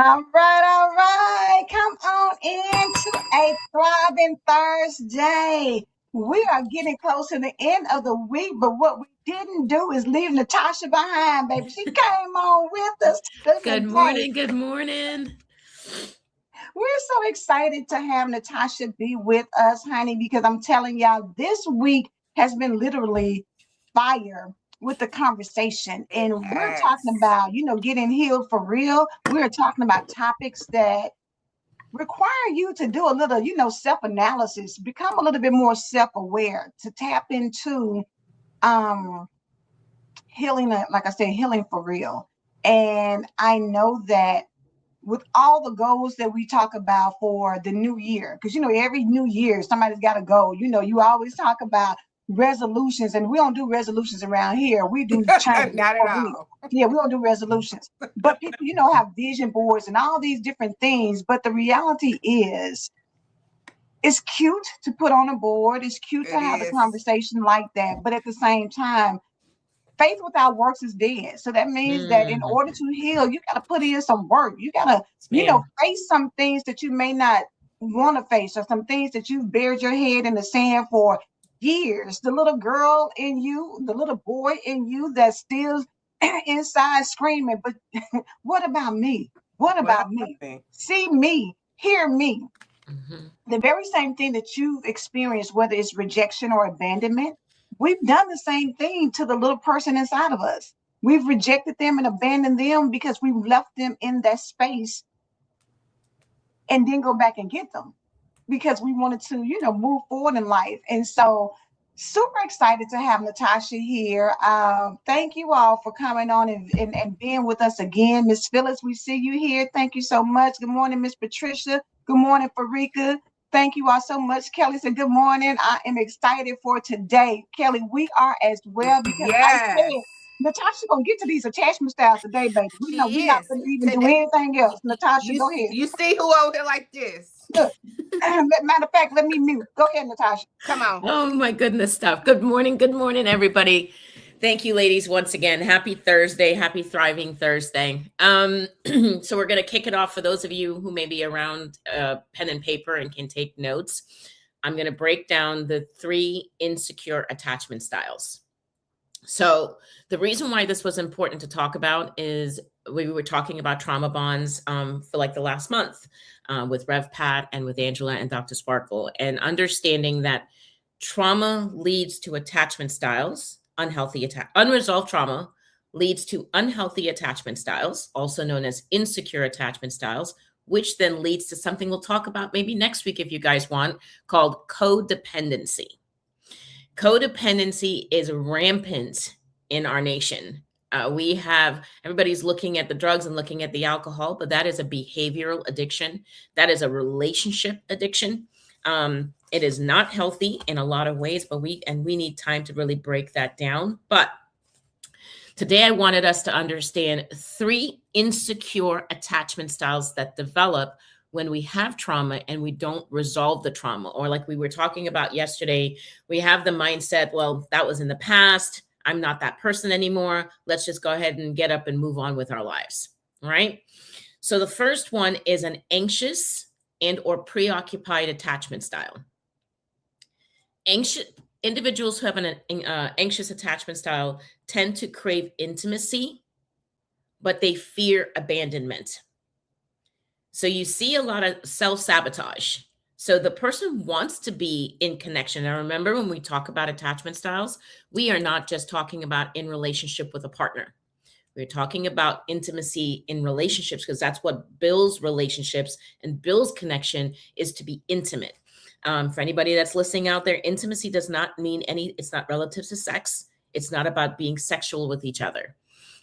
All right, all right. Come on into a thriving Thursday. We are getting close to the end of the week, but what we didn't do is leave Natashah behind, baby. She came on with us Good today. morning. Good morning. We're so excited to have Natashah be with us, honey, because I'm telling y'all, this week has been literally fire with the conversation. It And we're talking has. about, getting healed for real. We're talking about topics that require you to do a little, self-analysis, become a little bit more self-aware, to tap into um healing, like I said, healing for real. And I know that with all the goals that we talk about for the new year, because every new year somebody's got a goal. You always talk about resolutions, and we don't do resolutions around here. We do change. Not at all. Yeah, we don't do resolutions. But people, have vision boards and all these different things. But the reality is, it's cute to put on a board. It's cute to It have a is. conversation like that. But at the same time, faith without works is dead. So that means that in order to heal, you got to put in some work. You got to, Ma'am. face some things that you may not want to face, or some things that you've buried your head in the sand for years. The little girl in you, the little boy in you that's still inside screaming, but what about me? What What about about me? me? See me, hear me. Mm-hmm. The very same thing that you've experienced, whether it's rejection or abandonment, we've done the same thing to the little person inside of us. We've rejected them and abandoned them because we've left them in that space and then go back and get them because we wanted to, move forward in life. And so, super excited to have Natashah here. Thank you all for coming on and being with us again. Miss Phyllis, we see you here. Thank you so much. Good morning, Miss Patricia. Good morning, Farika. Thank you all so much. Kelly said, good morning. I am excited for today. Kelly, we are as well, because I Yes, said, Natasha gonna get to these attachment styles today, baby. We know we're she not is. gonna even do Today, anything else. Natasha, you go ahead. you see who over here like this? Look, matter of fact, let me mute. Go ahead, Natasha. Come on. Oh my goodness stuff. Good morning. Good morning, everybody. Thank you, ladies, once again. Happy Thursday. Happy Thriving Thursday. So we're going to kick it off for those of you who may be around pen and paper and can take notes. I'm going to break down the 3 insecure attachment styles. So the reason why this was important to talk about is we were talking about trauma bonds for like the last month with Rev Pat and with Angela and Dr. Sparkle, and understanding that trauma leads to attachment styles, unresolved trauma leads to unhealthy attachment styles, also known as insecure attachment styles, which then leads to something we'll talk about maybe next week if you guys want, called codependency. Codependency is rampant in our nation. We have everybody's looking at the drugs and looking at the alcohol, but that is a behavioral addiction. That is a relationship addiction. It is not healthy in a lot of ways, but we need time to really break that down. But today I wanted us to understand 3 insecure attachment styles that develop when we have trauma and we don't resolve the trauma. Or like we were talking about yesterday, we have the mindset, well, that was in the past. I'm not that person anymore. Let's just go ahead and get up and move on with our lives. All right. So the first one is an anxious and or preoccupied attachment style. Anxious individuals who have an anxious attachment style tend to crave intimacy, but they fear abandonment. So you see a lot of self-sabotage. So the person wants to be in connection. Now, remember, when we talk about attachment styles, we are not just talking about in relationship with a partner. We're talking about intimacy in relationships, because that's what builds relationships and builds connection, is to be intimate. For anybody that's listening out there, intimacy does not mean it's not relative to sex. It's not about being sexual with each other.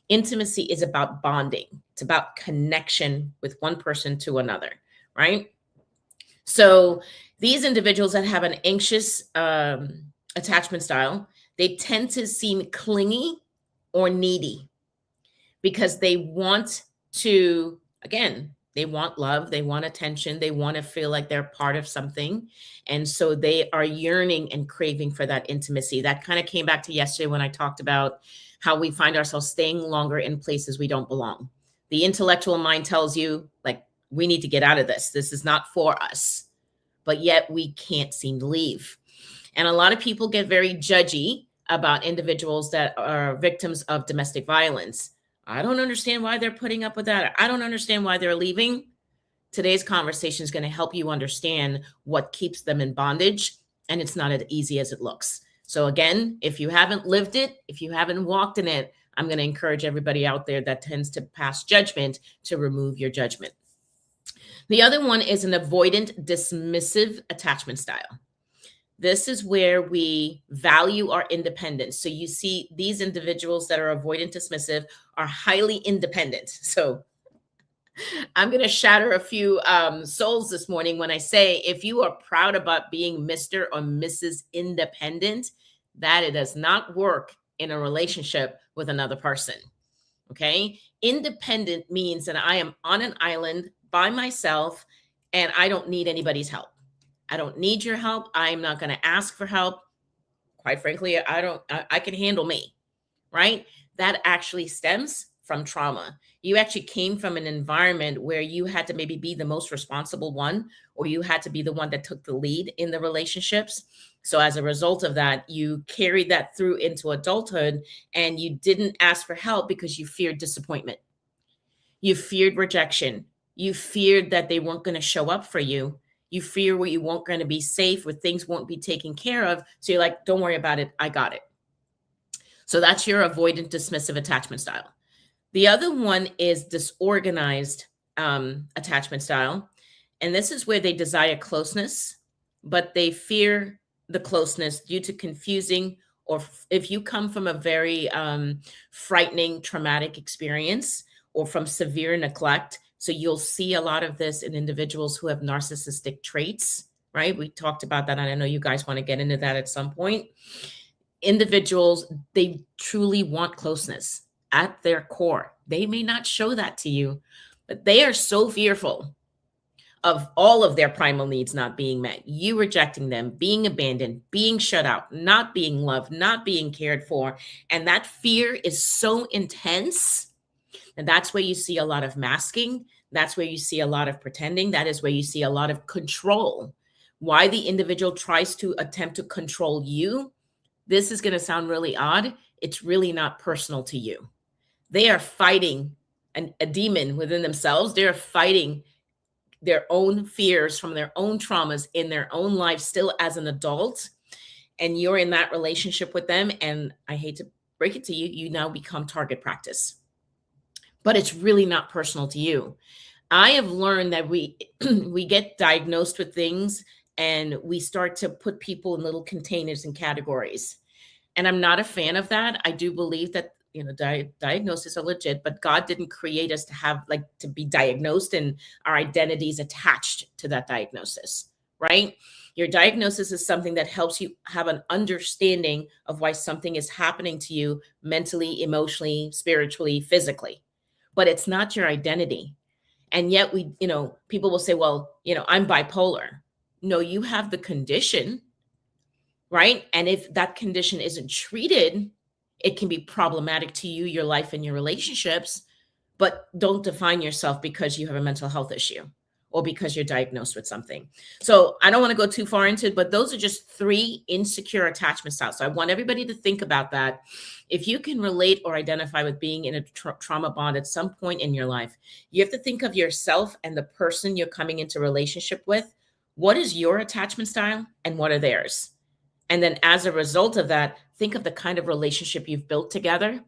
Intimacy is about bonding. It's about connection with one person to another, right? So these individuals that have an anxious attachment style, they tend to seem clingy or needy because they want to, again, they want love, they want attention, they want to feel like they're part of something. And so they are yearning and craving for that intimacy. That kind of came back to yesterday when I talked about how we find ourselves staying longer in places we don't belong. The intellectual mind tells you, like, we need to get out of this. This is not for us. But yet we can't seem to leave. And a lot of people get very judgy about individuals that are victims of domestic violence. I don't understand why they're putting up with that. I don't understand why they're leaving. Today's conversation is going to help you understand what keeps them in bondage. And it's not as easy as it looks. So again, if you haven't lived it, if you haven't walked in it, I'm going to encourage everybody out there that tends to pass judgment to remove your judgment. The other one is an avoidant dismissive attachment style. This is where we value our independence. So you see these individuals that are avoidant dismissive are highly independent. So I'm going to shatter a few souls this morning when I say, if you are proud about being Mr. or Mrs. Independent, that it does not work in a relationship with another person. Okay. Independent means that I am on an island by myself and I don't need anybody's help. I don't need your help. I'm not going to ask for help. Quite frankly, I can handle me, right? That actually stems from trauma. You actually came from an environment where you had to maybe be the most responsible one, or you had to be the one that took the lead in the relationships. So as a result of that, you carried that through into adulthood and you didn't ask for help because you feared disappointment. You feared rejection. You feared that they weren't going to show up for you. You fear where you weren't going to be safe, where things won't be taken care of. So you're like, don't worry about it. I got it. So that's your avoidant dismissive attachment style. The other one is disorganized attachment style. And this is where they desire closeness, but they fear the closeness due to confusing, or if you come from a very frightening, traumatic experience or from severe neglect. So you'll see a lot of this in individuals who have narcissistic traits, right? We talked about that. And I know you guys want to get into that at some point. Individuals, they truly want closeness at their core. They may not show that to you, but they are so fearful of all of their primal needs not being met, you rejecting them, being abandoned, being shut out, not being loved, not being cared for. And that fear is so intense. And that's where you see a lot of masking. That's where you see a lot of pretending. That is where you see a lot of control. Why the individual tries to attempt to control you. This is going to sound really odd. It's really not personal to you. They are fighting a demon within themselves. They're fighting their own fears from their own traumas in their own life still as an adult. And you're in that relationship with them. And I hate to break it to you, you now become target practice. But it's really not personal to you. I have learned that we get diagnosed with things and we start to put people in little containers and categories. And I'm not a fan of that. I do believe that, diagnoses are legit, but God didn't create us to have to be diagnosed and our identities attached to that diagnosis, right? Your diagnosis is something that helps you have an understanding of why something is happening to you mentally, emotionally, spiritually, physically, but it's not your identity. And yet people will say, well, I'm bipolar. No, you have the condition, right? And if that condition isn't treated, it can be problematic to you, your life, and your relationships. But don't define yourself because you have a mental health issue or because you're diagnosed with something. So I don't want to go too far into it, but those are just 3 insecure attachment styles. So I want everybody to think about that. If you can relate or identify with being in a trauma bond at some point in your life, you have to think of yourself and the person you're coming into relationship with. What is your attachment style and what are theirs? And then as a result of that, think of the kind of relationship you've built together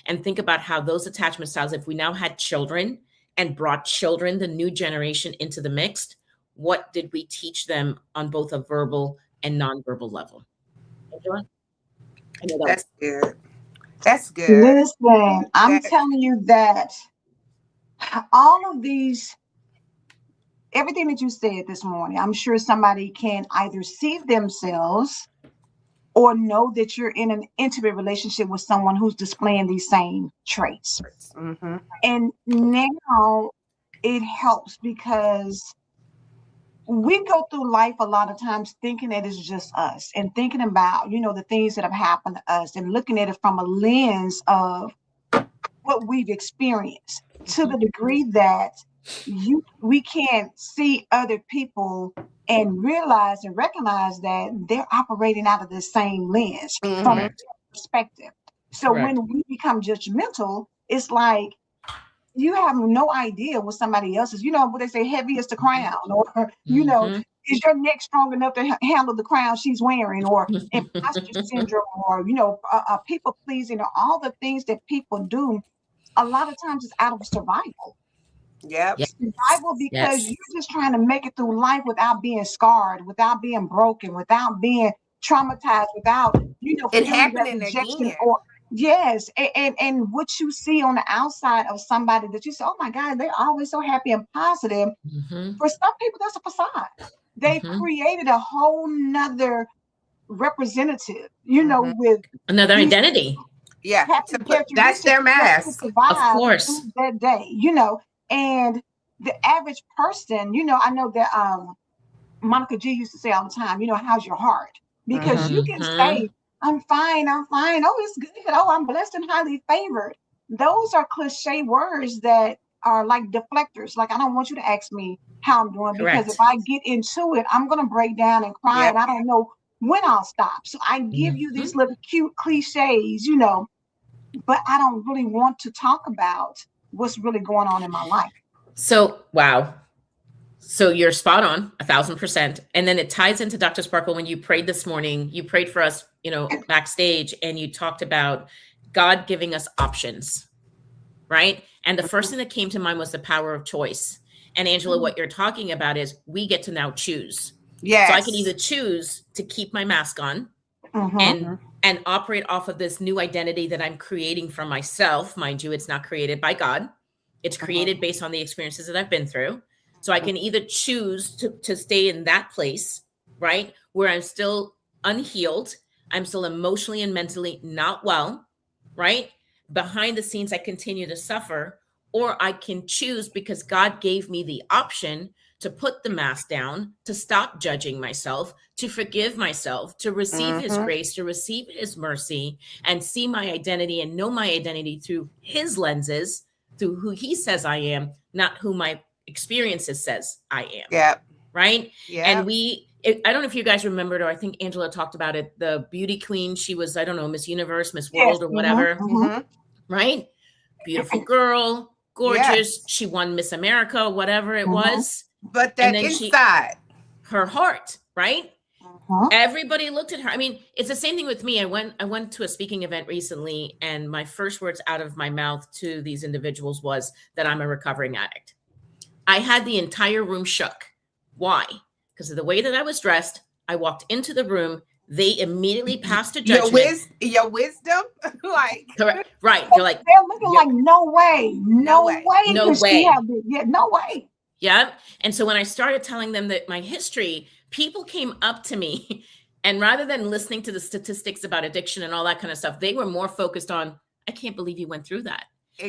and think about how those attachment styles, if we now had children and brought children, the new generation, into the mix, what did we teach them on both a verbal and nonverbal level? Angela? I know That's good. That's good. Listen, I'm telling you that all of these, everything that you said this morning, I'm sure somebody can either see themselves or know that you're in an intimate relationship with someone who's displaying these same traits. Mm-hmm. And now it helps because we go through life a lot of times thinking that it's just us and thinking about, the things that have happened to us and looking at it from a lens of what we've experienced to the Mhm. degree that we can't see other people and realize and recognize that they're operating out of the same lens from Mm-hmm. Correct. their perspective. So Correct. when we become judgmental, it's like you have no idea what somebody else is. You know what they say, heavy is the crown, or Mhm. is your neck strong enough to handle the crown she's wearing, or imposter syndrome, or people pleasing, or all the things that people do. A lot of times it's out of survival. Yep. Yes. Survival because Yes. you're just trying to make it through life without being scarred, without being broken, without being traumatized, without It feeling that happening rejection again. or yes, and what you see on the outside of somebody that you say, oh my God, they're always so happy and positive. Mhm. For some people, that's a facade. They've Mhm. created a whole nother representative, Mm-hmm. with Another these identity. Yeah. happy To put that's characteristics their just to mask. Of survive through course. that day, and the average person, I know that Monica G used to say all the time, how's your heart? Because Mm-hmm. you can Mhm. say, I'm fine. Oh, it's good. Oh, I'm blessed and highly favored. Those are cliche words that are like deflectors. Like, I don't want you to ask me how I'm doing because if Correct. I get into it, I'm going to break down and cry and Yep. I don't know when I'll stop. So I give you these Mhm. little cute cliches, but I don't really want to talk about what's really going on in my life. So, wow. So you're spot on, 1,000%. And then it ties into Dr. Sparkle when you prayed this morning. You prayed for us, backstage, and you talked about God giving us options, right? And the first thing that came to mind was the power of choice. And Angela, what you're talking about is we get to now choose. So I can either Yes. choose to keep my mask on Mm-hmm. and Mm-hmm. and operate off of this new identity that I'm creating for myself. Mind you, it's not created by God. It's created based on the experiences that I've been through. So I can either choose to stay in that place, right? Where I'm still unhealed, I'm still emotionally and mentally not well, right? Behind the scenes, I continue to suffer, or I can choose because God gave me the option to put the mask down, to stop judging myself, to forgive myself, to receive his Mm-hmm. grace, to receive his mercy, and see my identity and know my identity through his lenses, through who he says I am, not who my experiences says I am. Yep. Right. And Yep. I don't know if you guys remembered, or I think Angela talked about it, the beauty queen. She was, I don't know, Miss Universe, Miss Yes. World, or Mm-hmm. whatever. Mm-hmm. Mm-hmm. Right. Beautiful girl, gorgeous. Yes. She won Miss America, whatever it Mm-hmm. was. But And that then inside. her heart, right? Mm-hmm. Everybody looked at her. I mean, it's the same thing with me. I went to a speaking event recently, and my first words out of my mouth to these individuals was that I'm a recovering addict. I had the entire room shook. Why? Because of the way that I was dressed. I walked into the room. They immediately passed a judgment. Your wisdom, like Correct. Right. They're like, They're looking yep, like, no way, no no way. way no could she way. have been. Yeah, no way. Yeah. And so when I started telling them that my history, people came up to me and rather than listening to the statistics about addiction and all that kind of stuff, they were more focused on, I can't believe you went through that.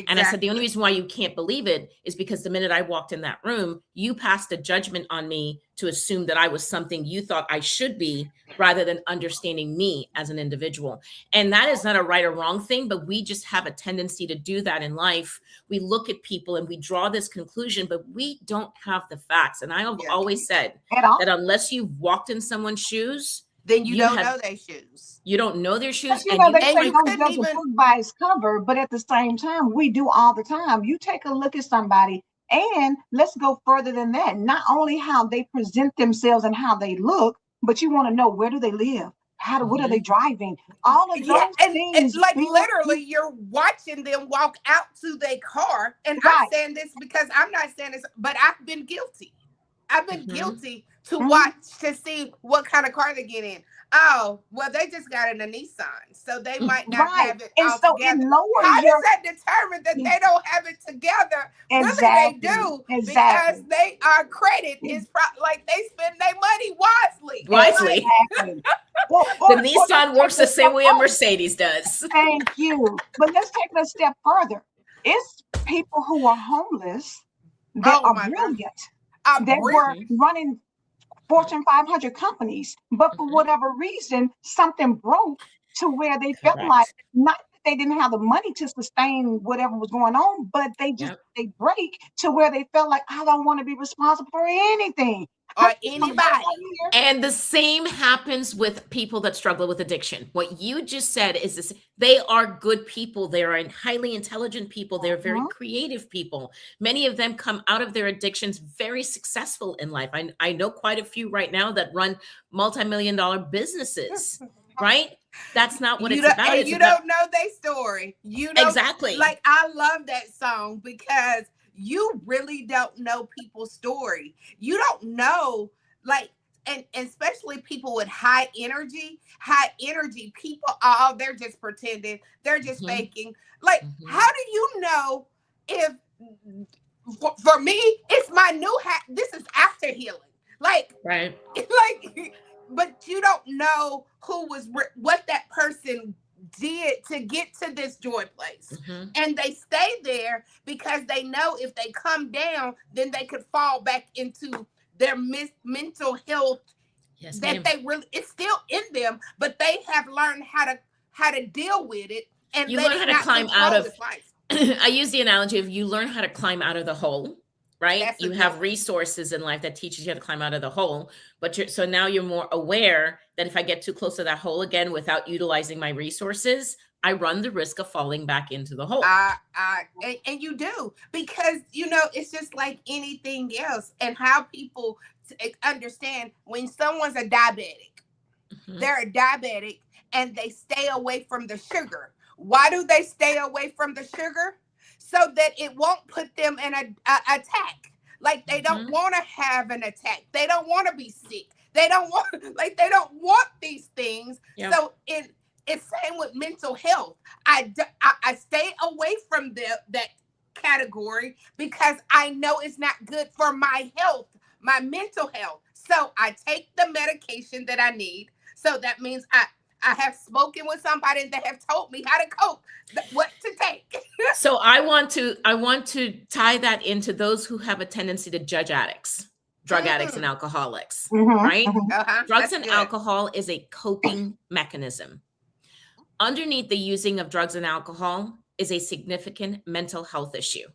And I said, the only Exactly. reason why you can't believe it is because the minute I walked in that room, you passed a judgment on me to assume that I was something you thought I should be rather than understanding me as an individual. And that is not a right or wrong thing, but we just have a tendency to do that in life. We look at people and we draw this conclusion, but we don't have the facts. And I have Yeah. always said At all. that unless you've walked in someone's shoes, Then you you don't have know their shoes. you don't know their But shoes, and you they And say you don't couldn't judge a even book by its cover, but at the same time, we do all the time. You take a look at somebody, and let's go further than that. Not only how they present themselves and how they look, but you want to know, where do they live? What are they Mhm. driving? All of yeah, those and things like build literally you're watching them walk out to their car. And I'm right. saying this because I'm not saying this, but I've been guilty. I've been Mhm. guilty to Mhm. watch to see what kind of car they get in. Oh, well, they just got in a Nissan, so they might not Right. have it And all so it together. How lowers does your that determine that they don't have it together? Really, they exactly. do because Exactly. they are credit is like they spend their money wisely. Like, Wisely. Exactly. The Or let's Nissan take works it a the step same way a further. Mercedes does. Thank you. But let's take it a step further. It's people who are homeless that oh are my God, brilliant, I'm that were Mhm. running Fortune 500 companies, but for Mhm. whatever reason, something broke to where they felt like Correct. not that they didn't have the money to sustain whatever was going on, but Yep. they break to where they felt like, I don't want to be responsible for anything. Or anybody. And the same happens with people that struggle with addiction. What you just said is this: they are good people. They are highly intelligent people. They're very creative people. Many of them come out of their addictions very successful in life. I know quite a few right now that run multi-million-dollar businesses, right? That's not what it's about. And you don't know their story. You don't, exactly. Like, I love that song because you really don't know people's story. You don't know, like, and especially people with high energy people, they're just pretending, they're just faking. Like, how do you know if, for me, it's my new this is after healing. Like, right. Like, but you don't know what that person did to get to this joy place. And they stay there because they know if they come down, then they could fall back into their mental health. Yes, that they really, it's still in them, but they have learned how to deal with it, and you learn how to climb out of I use the analogy of you learn how to climb out of the hole, right? You have resources in life that teaches you how to climb out of the hole, but so now you're more aware that if I get too close to that hole again without utilizing my resources, I run the risk of falling back into the hole. And you do, because it's just like anything else, and how people understand when someone's a diabetic. They're a diabetic and they stay away from the sugar. Why do they stay away from the sugar? So that it won't put them in an attack. Like, they don't want to have an attack. They don't want to be sick. They don't want these things. Yep. So it's same with mental health. I stay away from that category because I know it's not good for my health, my mental health. So I take the medication that I need. So that means I have spoken with somebody and they have told me how to cope, what to take. So I want to tie that into those who have a tendency to judge addicts, drug addicts and alcoholics, right? Drugs and alcohol is a coping mechanism. Underneath the using of drugs and alcohol is a significant mental health issue,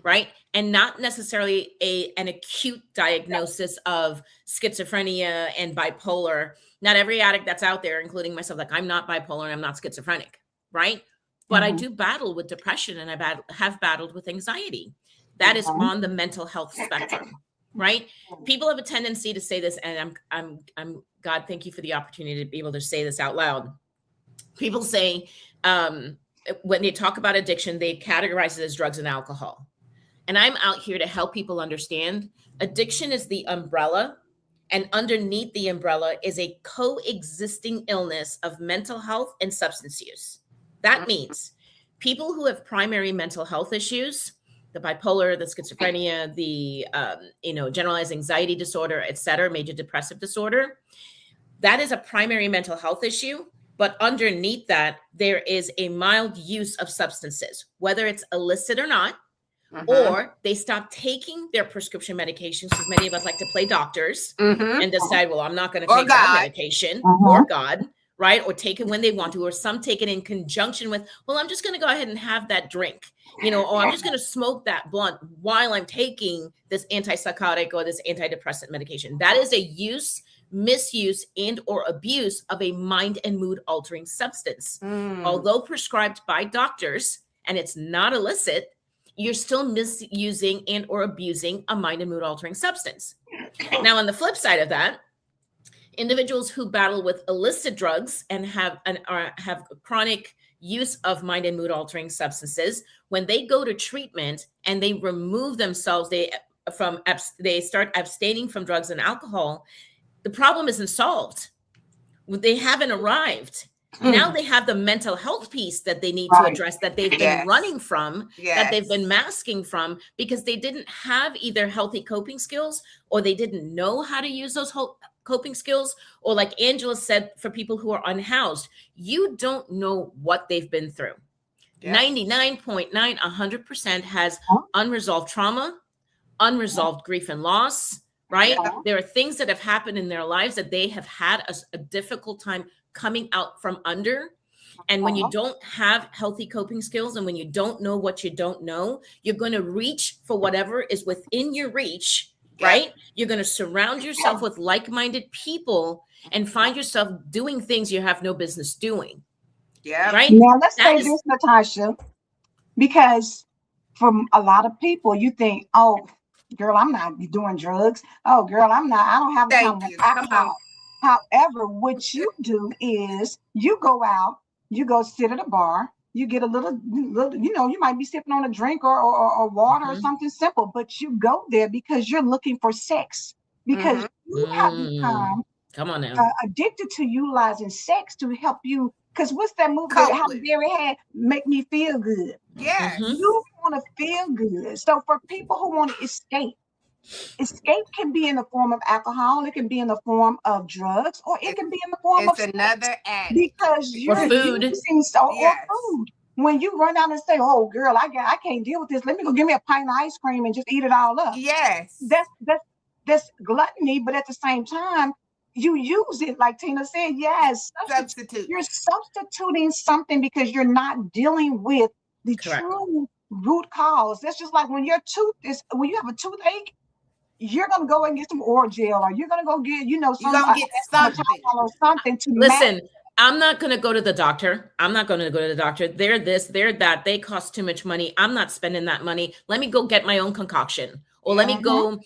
right? And not necessarily an acute diagnosis of schizophrenia and bipolar. Not every addict that's out there, including myself, like, I'm not bipolar and I'm not schizophrenic, right? But I do battle with depression, and I have battled with anxiety. That is on the mental health spectrum, right? People have a tendency to say this, and I'm God, thank you for the opportunity to be able to say this out loud. People say, when they talk about addiction, they categorize it as drugs and alcohol. And I'm out here to help people understand addiction is the umbrella, and underneath the umbrella is a coexisting illness of mental health and substance use. That means people who have primary mental health issues, the bipolar, the schizophrenia, the generalized anxiety disorder, et cetera, major depressive disorder, that is a primary mental health issue. But underneath that, there is a mild use of substances, whether it's illicit or not, or they stop taking their prescription medications, because many of us like to play doctors and decide, well, I'm not going to take that medication, or God, right? Or take it when they want to, or some take it in conjunction with, well, I'm just going to go ahead and have that drink, or I'm just going to smoke that blunt while I'm taking this antipsychotic or this antidepressant medication. That is a use, misuse, and or abuse of a mind and mood altering substance. Although prescribed by doctors and it's not illicit, you're still misusing and or abusing a mind and mood altering substance. Now, on the flip side of that, individuals who battle with illicit drugs and have chronic use of mind and mood altering substances, when they go to treatment and they remove themselves, they start abstaining from drugs and alcohol, the problem isn't solved. They haven't arrived. Now they have the mental health piece that they need to address, that they've been running from, that they've been masking from, because they didn't have either healthy coping skills, or they didn't know how to use those coping skills. Or like Angela said, for people who are unhoused, you don't know what they've been through. 99.9, 100% has unresolved trauma, unresolved grief and loss, right? There are things that have happened in their lives that they have had a difficult time coming out from under. And when you don't have healthy coping skills, and when you don't know what you don't know, you're going to reach for whatever is within your reach, right? You're going to surround yourself with like-minded people and find yourself doing things you have no business doing. Yeah. Right. Now let's say this, Natasha, because from a lot of people, you think, oh, girl, I'm not doing drugs. Oh, girl, I don't have a problem with alcohol. However, what you do is you go out, you go sit at a bar, you get a little, you might be sipping on a drink or water or something simple, but you go there because you're looking for sex, because you have become come on now addicted to utilizing sex to help you. Because what's that movie that Halle Berry had? Make Me Feel Good. Yeah. You want to feel good. So for people who want to escape can be in the form of alcohol, it can be in the form of drugs, or it can be in the form of another act. Because you're food. using or food. When you run out and say, "Oh, girl, I can't deal with this. Let me go give me a pint of ice cream and just eat it all up." Yes. That's gluttony, but at the same time, you use it like Tina said. Yes, substitute. You're substituting something because you're not dealing with the true root cause. That's just like when you have a toothache, you're gonna go and get some oral gel, or you're gonna go get, something or something to listen. I'm not going to go to the doctor. I'm not going to go to the doctor. They're this, they're that. They cost too much money. I'm not spending that money. Let me go get my own concoction. Or let me go.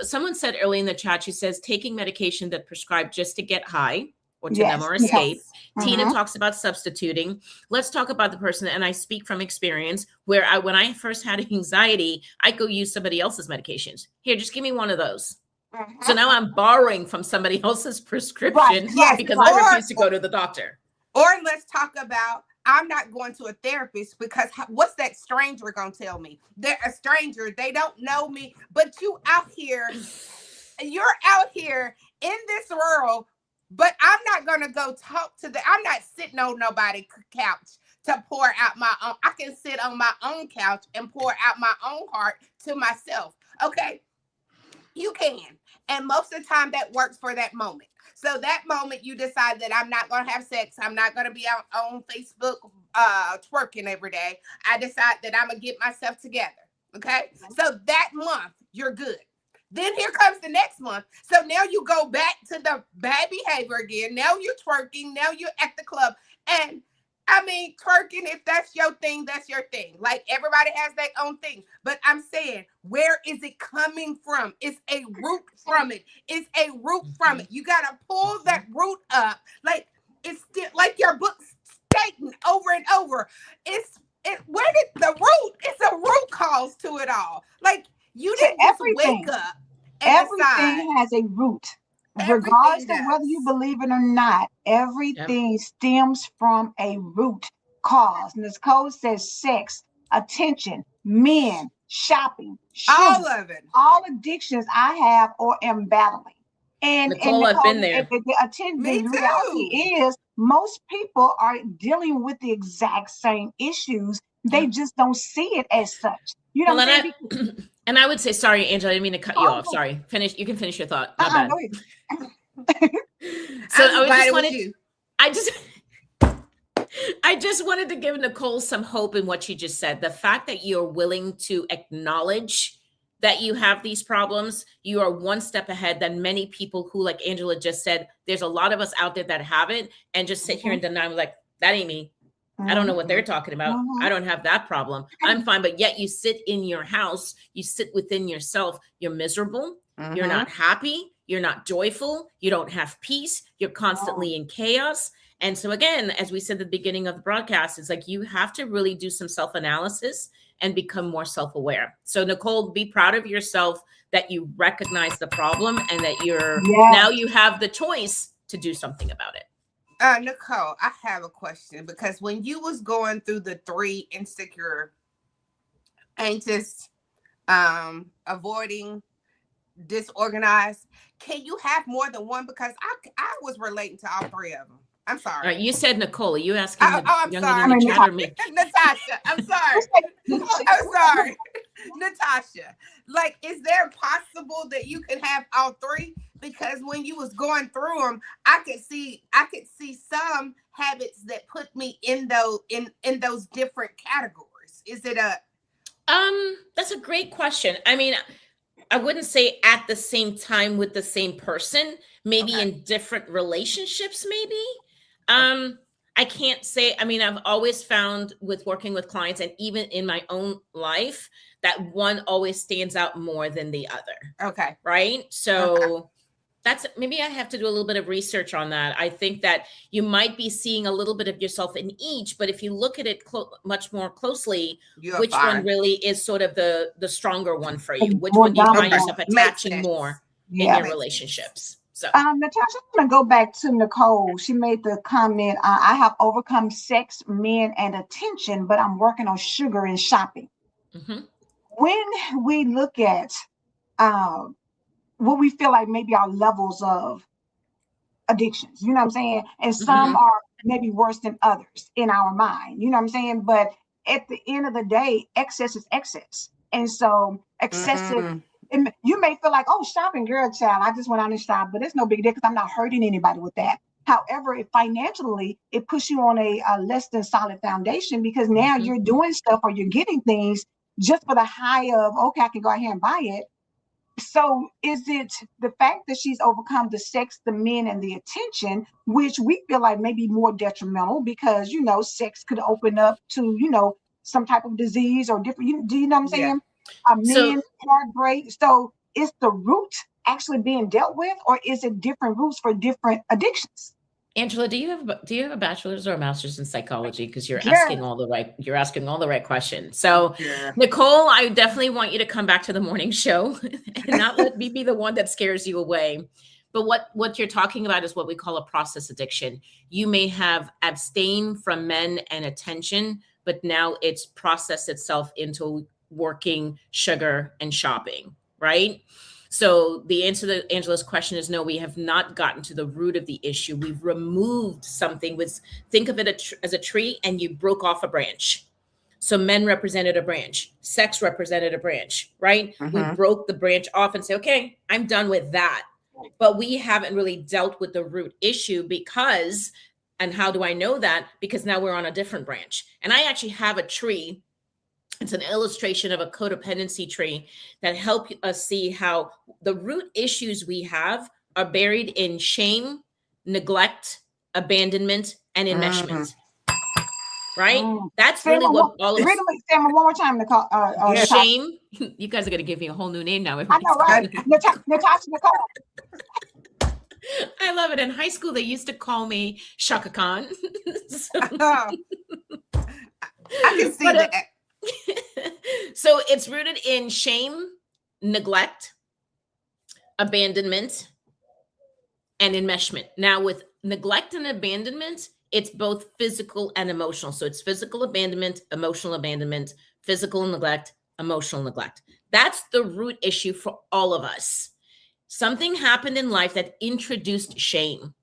Someone said early in the chat, she says, taking medication that prescribed just to get high or to numb or escape. Tina talks about substituting. Let's talk about the person. And I speak from experience where when I first had anxiety, I go use somebody else's medications. Here, just give me one of those. So now I'm borrowing from somebody else's prescription because I refuse to go to the doctor. Or let's talk about, I'm not going to a therapist because what's that stranger going to tell me? They're a stranger. They don't know me, but you're out here in this world, but I'm not going to go talk to I'm not sitting on nobody's couch to pour out my own. I can sit on my own couch and pour out my own heart to myself. Okay. You can. And most of the time that works for that moment. So that moment you decide that I'm not going to have sex. I'm not going to be on Facebook twerking every day. I decide that I'm going to get myself together. Okay. So that month you're good. Then here comes the next month. So now you go back to the bad behavior again. Now you're twerking. Now you're at the club. And I mean, twerking, if that's your thing, that's your thing. Like everybody has their own thing. But I'm saying, where is it coming from? It's a root from it. It's a root from it. You got to pull that root up. Like it's still like your book's stating over and over. Where did the root? It's a root cause to it all. Like you didn't just wake up and everything has a root. Regardless of whether you believe it or not, everything stems from a root cause. And this code says sex, attention, men, shopping, all of it. All addictions I have or am battling. And Nicole, I've been there. The reality is most people are dealing with the exact same issues. They just don't see it as such. You know what I'm saying? And I would say, sorry, Angela, I didn't mean to cut you off. Sorry. Finish. You can finish your thought. My bad. So I just wanted to give Nicole some hope in what she just said. The fact that you're willing to acknowledge that you have these problems, you are one step ahead than many people who, like Angela just said, there's a lot of us out there that have it and just sit here and deny, like, that ain't me. I don't know what they're talking about. I don't have that problem. I'm fine. But yet you sit in your house, you sit within yourself. You're miserable. You're not happy. You're not joyful. You don't have peace. You're constantly in chaos. And so again, as we said at the beginning of the broadcast, it's like you have to really do some self-analysis and become more self-aware. So Nicole, be proud of yourself that you recognize the problem and that now you have the choice to do something about it. Nicole, I have a question, because when you was going through the 3 insecure, anxious, avoiding, disorganized, can you have more than one? Because I was relating to all 3 of them. I'm sorry. All right, you said Nicole. Are you asking I'm sorry. Natasha, I'm sorry. I'm sorry. Natasha, like, is there possible that you can have all 3? Because when you was going through them, I could see some habits that put me in those different categories? Is it a That's a great question. I mean, I wouldn't say at the same time with the same person, maybe okay? in different relationships, maybe. Okay. I can't say, I mean, I've always found with working with clients and even in my own life that one always stands out more than the other, Okay. right? Okay. So that's maybe I have to do a little bit of research on that. I think that you might be seeing a little bit of yourself in each, but if you look at it much more closely, You're which one fine. really is sort of the stronger one for you? The Which more one do you find dominant Okay. one. yourself Makes attaching sense. more in Yeah. your Makes sense. relationships? So, Natasha, I'm gonna go back to Nicole. She made the comment, I have overcome sex, men, and attention, but I'm working on sugar and shopping. mhm, When we look at um, what we feel like maybe our levels of addictions, you know what I'm saying? And some mhm, Mhm. are maybe worse than others in our mind, you know what I'm saying? But at the end of the day, excess is excess. And so excessive, Mm. you may feel like, oh, shopping, girl, child, I just went out and shopped, but it's no big deal because I'm not hurting anybody with that. However, financially, it puts you on a less than solid foundation because now mhm. you're doing stuff or you're getting things just for the high of, okay, I can go out here and buy it. So is it the fact that she's overcome the sex, the men, and the attention, which we feel like may be more detrimental because sex could open up to some type of disease or different. Do you know what I'm Yeah. saying? So, Men heartbreak. So is the root actually being dealt with, or is it different roots for different addictions? Angela, do you have a bachelor's or a master's in psychology? Because Girl, you're asking all the right questions. So, Yeah. Nicole, I definitely want you to come back to the morning show and not let me be the one that scares you away. But what you're talking about is what we call a process addiction. You may have abstained from men and attention, but now it's processed itself into working, sugar, and shopping, right? So the answer to Angela's question is no, we have not gotten to the root of the issue. We've removed something with, think of it as a tree and you broke off a branch. So men represented a branch, sex represented a branch, right? We Mhm. broke the branch off and say, okay, I'm done with that. But we haven't really dealt with the root issue because, and how do I know that? Because now we're on a different branch. And I actually have a tree. It's an illustration of a codependency tree that help us see how the root issues we have are buried in shame, neglect, abandonment, and Mhm. enmeshment, right? mm. That's Say it really one more, what all of read it, say it one more time, Nicole, Yeah. Natasha. shame. You guys are going to give me a whole new name now. I know, Everybody's right? calling Okay. me. Natasha, Nicole. I love it. In high school, they used to call me Shaka Khan. So, Oh, I can see but that. so it's rooted in shame, neglect, abandonment, and enmeshment. Now, with neglect and abandonment, it's both physical and emotional. So it's physical abandonment, physical neglect, emotional neglect. That's the root issue for all of us. Something happened in life that introduced shame,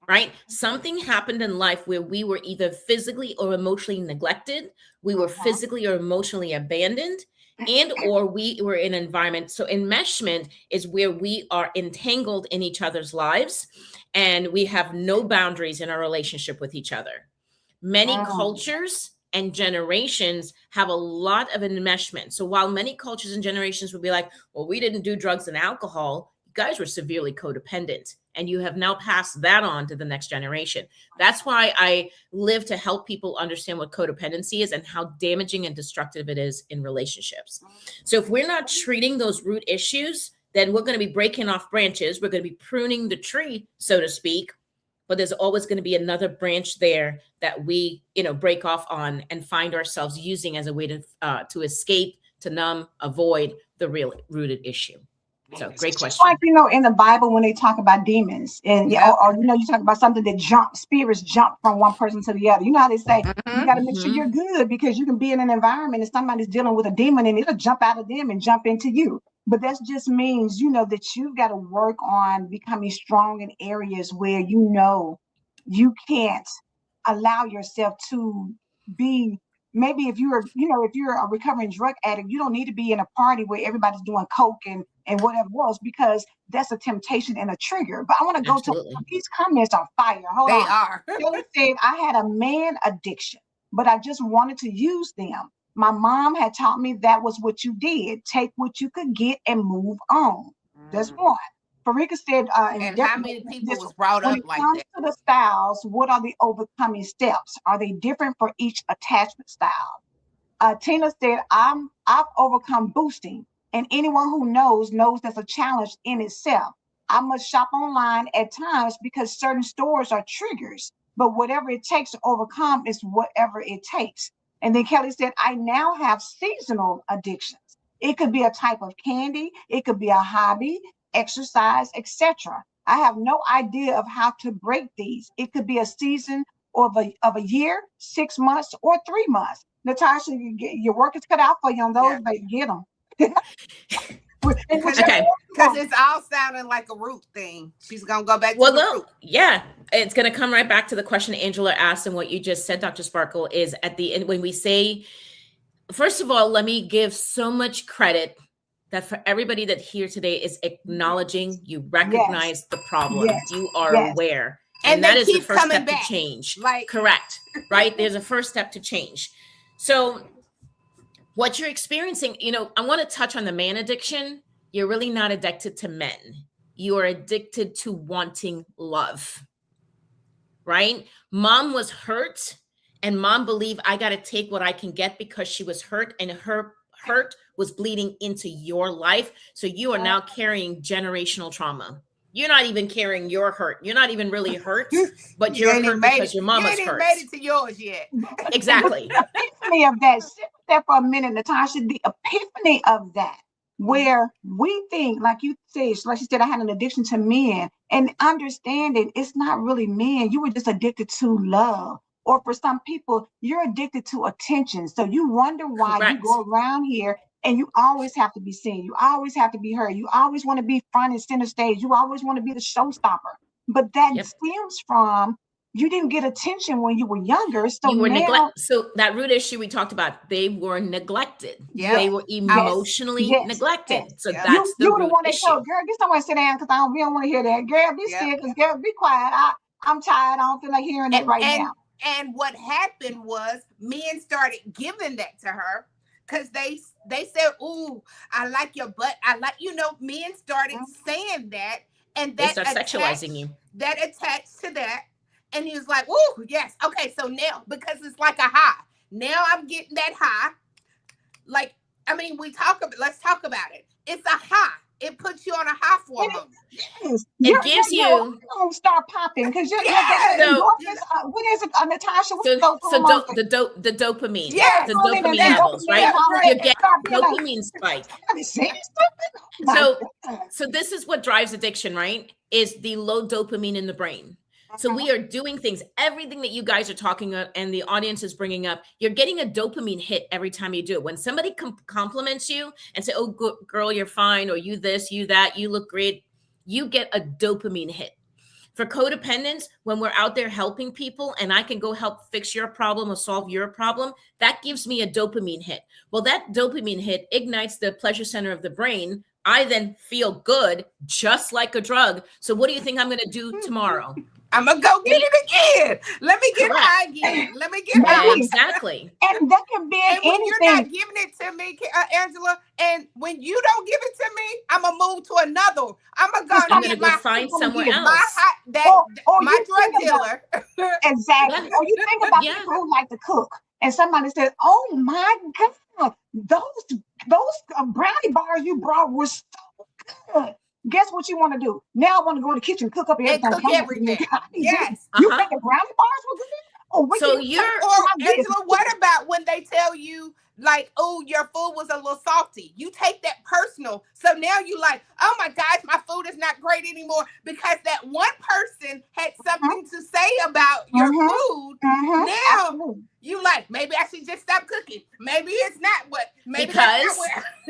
right? Something happened in life where we were either physically or emotionally neglected, we were Mhm. physically or emotionally abandoned, and or we were in an environment. So enmeshment is where we are entangled in each other's lives and we have no boundaries in our relationship with each other. Many Mm. cultures and generations have a lot of enmeshment. So while many cultures and generations would be like, well, we didn't do drugs and alcohol, you guys were severely codependent. And you have now passed that on to the next generation. That's why I live to help people understand what codependency is and how damaging and destructive it is in relationships. So if we're not treating those root issues, then we're going to be breaking off branches. We're going to be pruning the tree, so to speak, but there's always going to be another branch there that we break off on and find ourselves using as a way to escape, to numb, avoid the real rooted issue. So great Just like question. in the Bible when they talk about demons and Yep. you talk about something that spirits jump from one person to the other. You know how they say you Mhm. got to make sure Hmm. you're good because you can be in an environment and somebody's dealing with a demon and it'll jump out of them and jump into you. But that just means that you've got to work on becoming strong in areas where you can't allow yourself to be maybe if you're, if you're a recovering drug addict, you don't need to be in a party where everybody's doing coke and whatever else, because that's a temptation and a trigger. But I want to go to Absolutely. these comments are fire. Hold They on. are. Kelly said, I had a man addiction, but I just wanted to use them. My mom had taught me that was what you did. Take what you could get and move on. That's one. Farika said, And how many people was brought when up it like comes that? to the styles, what are the overcoming steps? Are they different for each attachment style? Tina said, I've overcome boosting, and anyone who knows that's a challenge in itself. I must shop online at times because certain stores are triggers, but whatever it takes to overcome is whatever it takes. And then Kelly said, I now have seasonal addictions. It could be a type of candy, it could be a hobby, exercise, etc. I have no idea of how to break these. It could be a season of a year, 6 months, or 3 months. Natasha, your work is cut out for you on those, but get them. Because it's all sounding like a root thing. She's gonna go back to the root. Yeah, it's gonna come right back to the question Angela asked, and what you just said, Dr. Sparkle, is at the end when we say, first of all, let me give so much credit that for everybody that here today is acknowledging you recognize the problem, you are aware. And that is the first step to change. Correct. Right? There's a first step to change. So what you're experiencing, I want to touch on the man addiction. You're really not addicted to men. You are addicted to wanting love. Right? Mom was hurt, and mom believed I got to take what I can get because she was hurt, and her hurt was bleeding into your life. So you are now carrying generational trauma. You're not even carrying your hurt. You're not even really hurt, but you're hurt because your mama's hurt. You ain't made it to yours yet. Exactly. The epiphany of that, sit with that for a minute, Natasha, the epiphany of that, where we think, like you said, like she said, I had an addiction to men, and understanding it's not really men. You were just addicted to love. Or for some people, you're addicted to attention. So you wonder why you go around here and you always have to be seen. You always have to be heard. You always want to be front and center stage. You always want to be the showstopper. But that stems from you didn't get attention when you were younger. So you were now, neglected. So that root issue we talked about, they were neglected. Yeah. They were emotionally neglected. So that's the root issue. Girl, get somewhere to sit down because we don't want to hear that. Girl, be still, because girl, be quiet. I'm tired. I don't feel like hearing it now. And what happened was men started giving that to her because they said, "Ooh, I like your butt. I like," men started saying that, and that they start sexualizing you. That attached to that, and he was like, "Ooh, yes, okay." So now, because it's like a high, now I'm getting that high. Like, I mean, let's talk about it. It's a high. It puts you on a high for a moment. Yes. It gives you start popping because what is it, Natasha? The dopamine. Yeah, the dopamine levels, right? You get dopamine spike. So this is what drives addiction, right? Is the low dopamine in the brain. So we are doing things, everything that you guys are talking about and the audience is bringing up, you're getting a dopamine hit every time you do it. When somebody compliments you and say, "Oh, girl, you're fine," or "You this, you that, you look great," you get a dopamine hit. For codependence, when we're out there helping people and I can go help fix your problem or solve your problem, that gives me a dopamine hit. Well, that dopamine hit ignites the pleasure center of the brain. I then feel good, just like a drug. So what do you think I'm going to do tomorrow? I'm going to go get it again. Let me get high again. Let me get high. Exactly. And that can be and when anything. You're not giving it to me, Angela, and when you don't give it to me, I'm going to move to another. I'm going to go find someone else. My drug dealer. Exactly. Or you think about people who like to cook, and somebody says, "Oh my God, those brownie bars you brought were so good." Guess what you want to do? Now I want to go in the kitchen, cook up everything. Yes. You think the brownie bars were good? Angela, what about when they tell you, like, "Oh, your food was a little salty"? You take that personal. So now you like, "Oh my gosh, my food is not great anymore," because that one person had something to say about your food. Now you like, maybe I should just stop cooking. Maybe it's not what. Maybe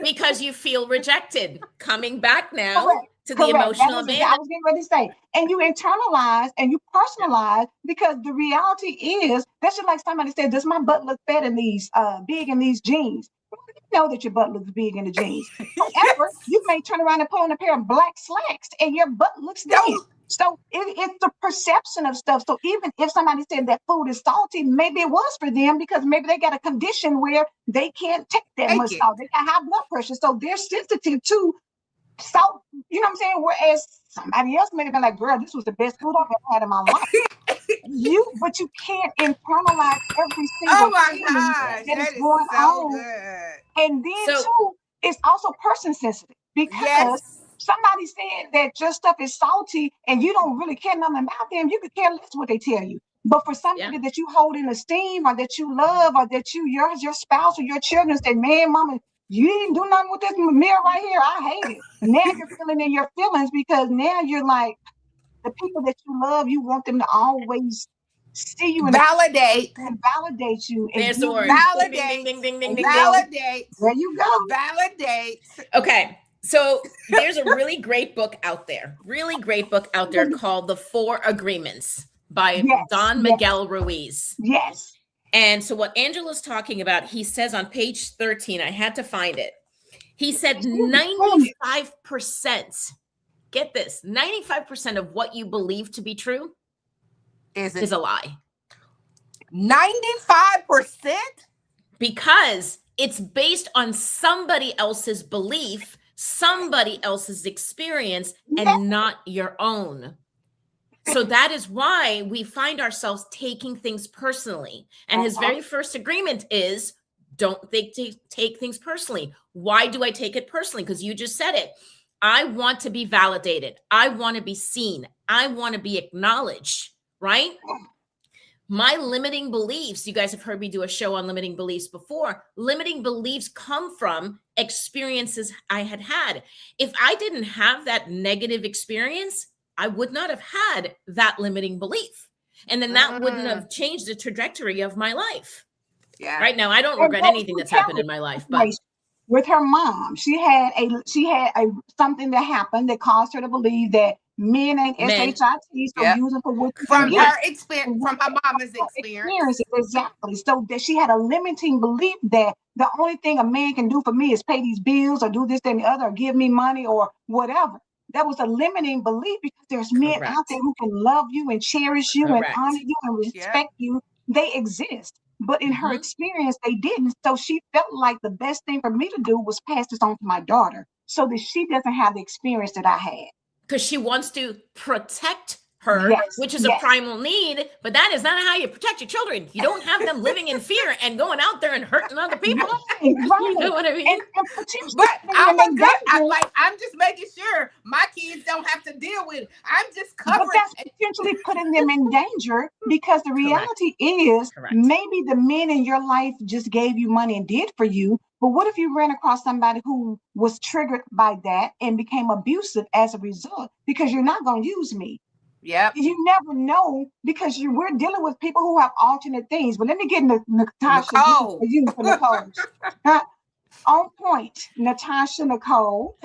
because you feel rejected. Coming back now. to the Correct. That emotional is exactly I abandonment. was getting ready to say. And you internalize and you personalize because the reality is that's just like somebody said, does my butt look fat in these big in these jeans? Well, you know that your butt looks big in the jeans. However, you Yes. may turn around and put on a pair of black slacks and your butt looks thin. Don't. So it's the perception of stuff. So even if somebody said that food is salty, maybe it was for them because maybe they got a condition where they can't take that much Take it. salt. They got high blood pressure. So they're sensitive to salt, you know what I'm saying? Whereas somebody else may have been like, girl, this was the best food I've ever had in my life. But you can't internalize every Oh single my thing gosh, that is that is going so on. good. And then So too, it's also person sensitive because Yes. somebody said that your stuff is salty and you don't really care nothing about them. You could care less what they tell you. But for yeah, somebody that you hold in esteem or that you love or that your spouse or your children say, man, mama, you didn't do nothing with this meal right here. I hate it. Now you're feeling in your feelings because now you're like the people that you love, you want them to always see you in a Validate. and validate you and there's the give word. you Ding, ding, ding, Validate. ding, ding, ding, there ding, you ding. go. Validate. There you go. Validate. Okay. So there's a really great book out there, called The Four Agreements by Yes, Don yes, Miguel Ruiz. yes. And so what Angela's talking about, he says on page 13, I had to find it. He said 95%, get this, 95% of what you believe to be true Is it is a lie. 95%? Because it's based on somebody else's belief, somebody else's experience, and not your own. So that is why we find ourselves taking things personally. And his very first agreement is don't take things personally. Why do I take it personally? Because you just said it. I want to be validated. I want to be seen. I want to be acknowledged, right? My limiting beliefs, you guys have heard me do a show on limiting beliefs before. Limiting beliefs come from experiences I had had. If I didn't have that negative experience, I would not have had that limiting belief. And then that wouldn't have changed the trajectory of my life. Yeah. Right now, I don't And regret what anything was that's happened in my life, but Kelly with her mom, she had a something that happened that caused her to believe that men ain't men, shit, so Yep. use it for what you can From get. her experience, from her mama's experience. Experiences, exactly. So that she had a limiting belief that the only thing a man can do for me is pay these bills or do this and the other or give me money or whatever. That was a limiting belief because there's men out there correct, who can love you and cherish you and honor correct. you and Yep. respect you. They exist. But in her Mhm. experience, they didn't. So she felt like the best thing for me to do was pass this on to my daughter so that she doesn't have the experience that I had. Because she wants to protect her, Yes, which is a primal need, but that is not how you protect your children. You don't have them living in fear and going out there and hurting other people. Right. You know what I mean? And potentially But I'm putting a them in good. danger. I'm just making sure my kids don't have to deal with it. I'm just But covering. that's potentially putting them in danger because the reality is Correct. maybe the men in your life just gave you money and did for you. But what if you ran across somebody who was triggered by that and became abusive as a result? Because you're not going to use me. Yep. You never know because we're dealing with people who have alternate things. But let me get Natasha Nicole. for you for Nicole. On point, Natasha Nicole.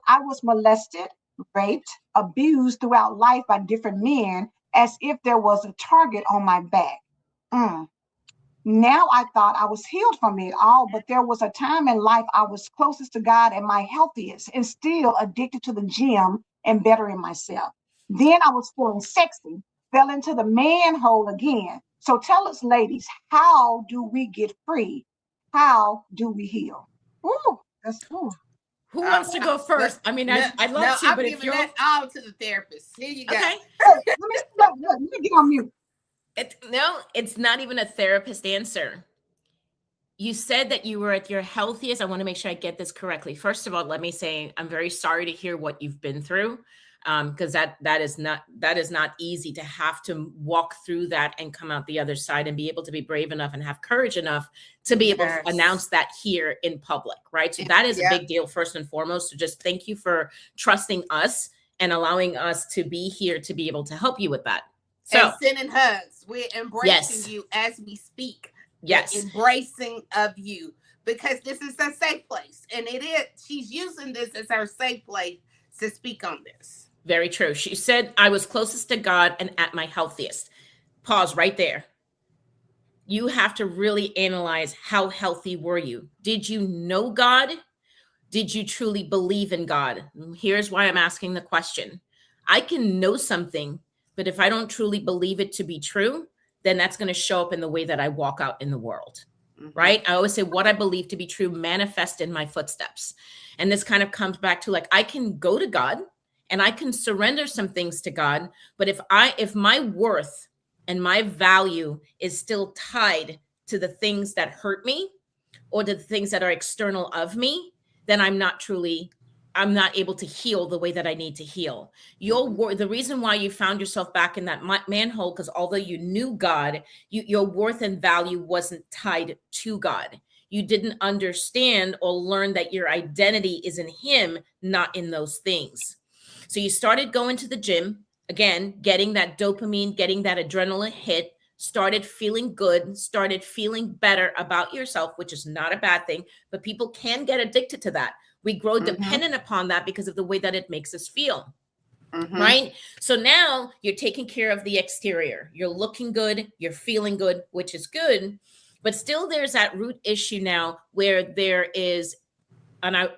I was molested, raped, abused throughout life by different men as if there was a target on my back. Now I thought I was healed from it all, but there was a time in life I was closest to God and my healthiest and still addicted to the gym and bettering myself. Then I was feeling sexy, fell into the manhole again. So tell us, ladies, how do we get free? How do we heal? Ooh, that's cool. Who wants to go first? I mean, I'd love to, I'm but if giving you're that all to the therapist. Here you go. okay. Let me get on mute. No, it's not even a therapist answer. You said that you were at your healthiest. I want to make sure I get this correctly. First of all, let me say I'm very sorry to hear what you've been through, because that is not easy to have to walk through that and come out the other side and be able to be brave enough and have courage enough to be able to announce that here in public, right? So that is a big deal, first and foremost. So just thank you for trusting us and allowing us to be here to be able to help you with that. So and sending hugs. We're embracing you as we speak. Yes. Embracing of you. because this is a safe place. And it is, she's using this as her safe place to speak on this. Very true. She said, I was closest to God and at my healthiest. Pause right there. You have to really analyze, how healthy were you? Did you know God? Did you truly believe in God? Here's why I'm asking the question. I can know something, but if I don't truly believe it to be true, then that's going to show up in the way that I walk out in the world. Right? I always say what I believe to be true manifest in my footsteps. And this kind of comes back to, like, I can go to God and I can surrender some things to God, but if my worth and my value is still tied to the things that hurt me or to the things that are external of me, then I'm not able to heal the way that I need to heal. The reason why you found yourself back in that manhole, because although you knew God, your worth and value wasn't tied to God. You didn't understand or learn that your identity is in Him, not in those things. So you started going to the gym, again, getting that dopamine, getting that adrenaline hit, started feeling good, started feeling better about yourself, which is not a bad thing, but people can get addicted to that. We grow dependent upon that because of the way that it makes us feel, right? So now you're taking care of the exterior. You're looking good, you're feeling good, which is good, but still there's that root issue now where there is,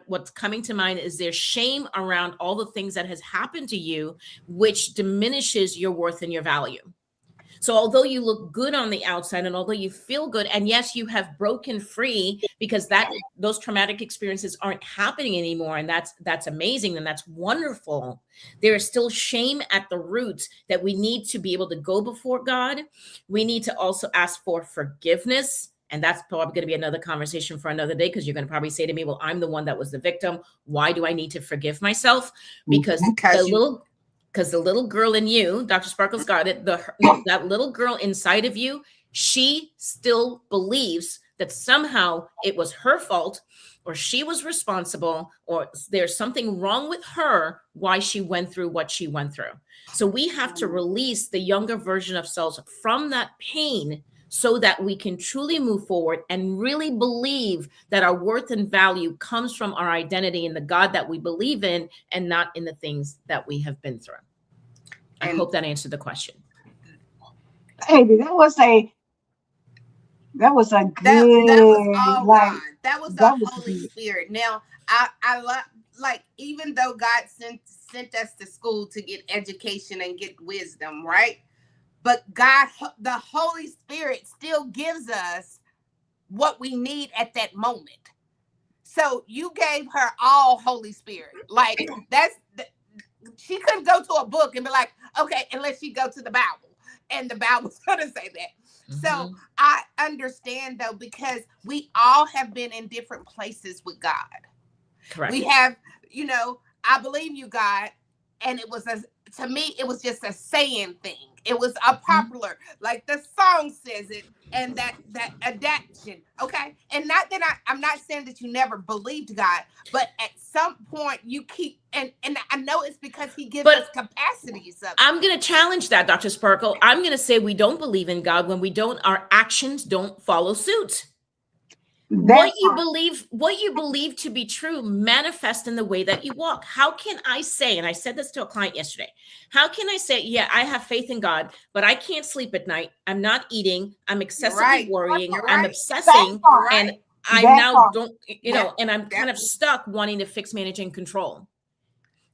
what's coming to mind is there's shame around all the things that has happened to you, which diminishes your worth and your value. So although you look good on the outside and although you feel good, and yes, you have broken free because those traumatic experiences aren't happening anymore. And that's amazing. And that's wonderful. There is still shame at the roots that we need to be able to go before God. We need to also ask for forgiveness. And that's probably going to be another conversation for another day, because you're going to probably say to me, well, I'm the one that was the victim. Why do I need to forgive myself? Because the little girl in you, Dr. Sparkle's got it, that little girl inside of you, she still believes that somehow it was her fault, or she was responsible, or there's something wrong with her, why she went through what she went through. So we have to release the younger version of selves from that pain so that we can truly move forward and really believe that our worth and value comes from our identity in the God that we believe in, and not in the things that we have been through. I hope that answered the question. Baby, that was a good, that was all God. That was the Holy Spirit. Now, I love, like, even though God sent us to school to get education and get wisdom, right? But God, the Holy Spirit still gives us what we need at that moment. So you gave her all Holy Spirit. Like, she couldn't go to a book and be like, okay, unless she go to the Bible. And the Bible's going to say that. So I understand, though, because we all have been in different places with God. Correct. We have, I believe you, God. And it was, to me, it was just a saying thing. It was a popular, like the song says it, and that adaptation, okay? And not that I'm not saying that you never believed God, but at some point you keep, and I know it's because He gives us capacities of it. I'm going to challenge that, Dr. Sparkle. I'm going to say we don't believe in God when our actions don't follow suit. What you believe to be true manifest in the way that you walk. How can I say, and I said this to a client yesterday, how can I say, yeah, I have faith in God, but I can't sleep at night. I'm not eating. I'm excessively worrying. I'm obsessing. And I now don't, and I'm kind of stuck wanting to fix, manage, and control.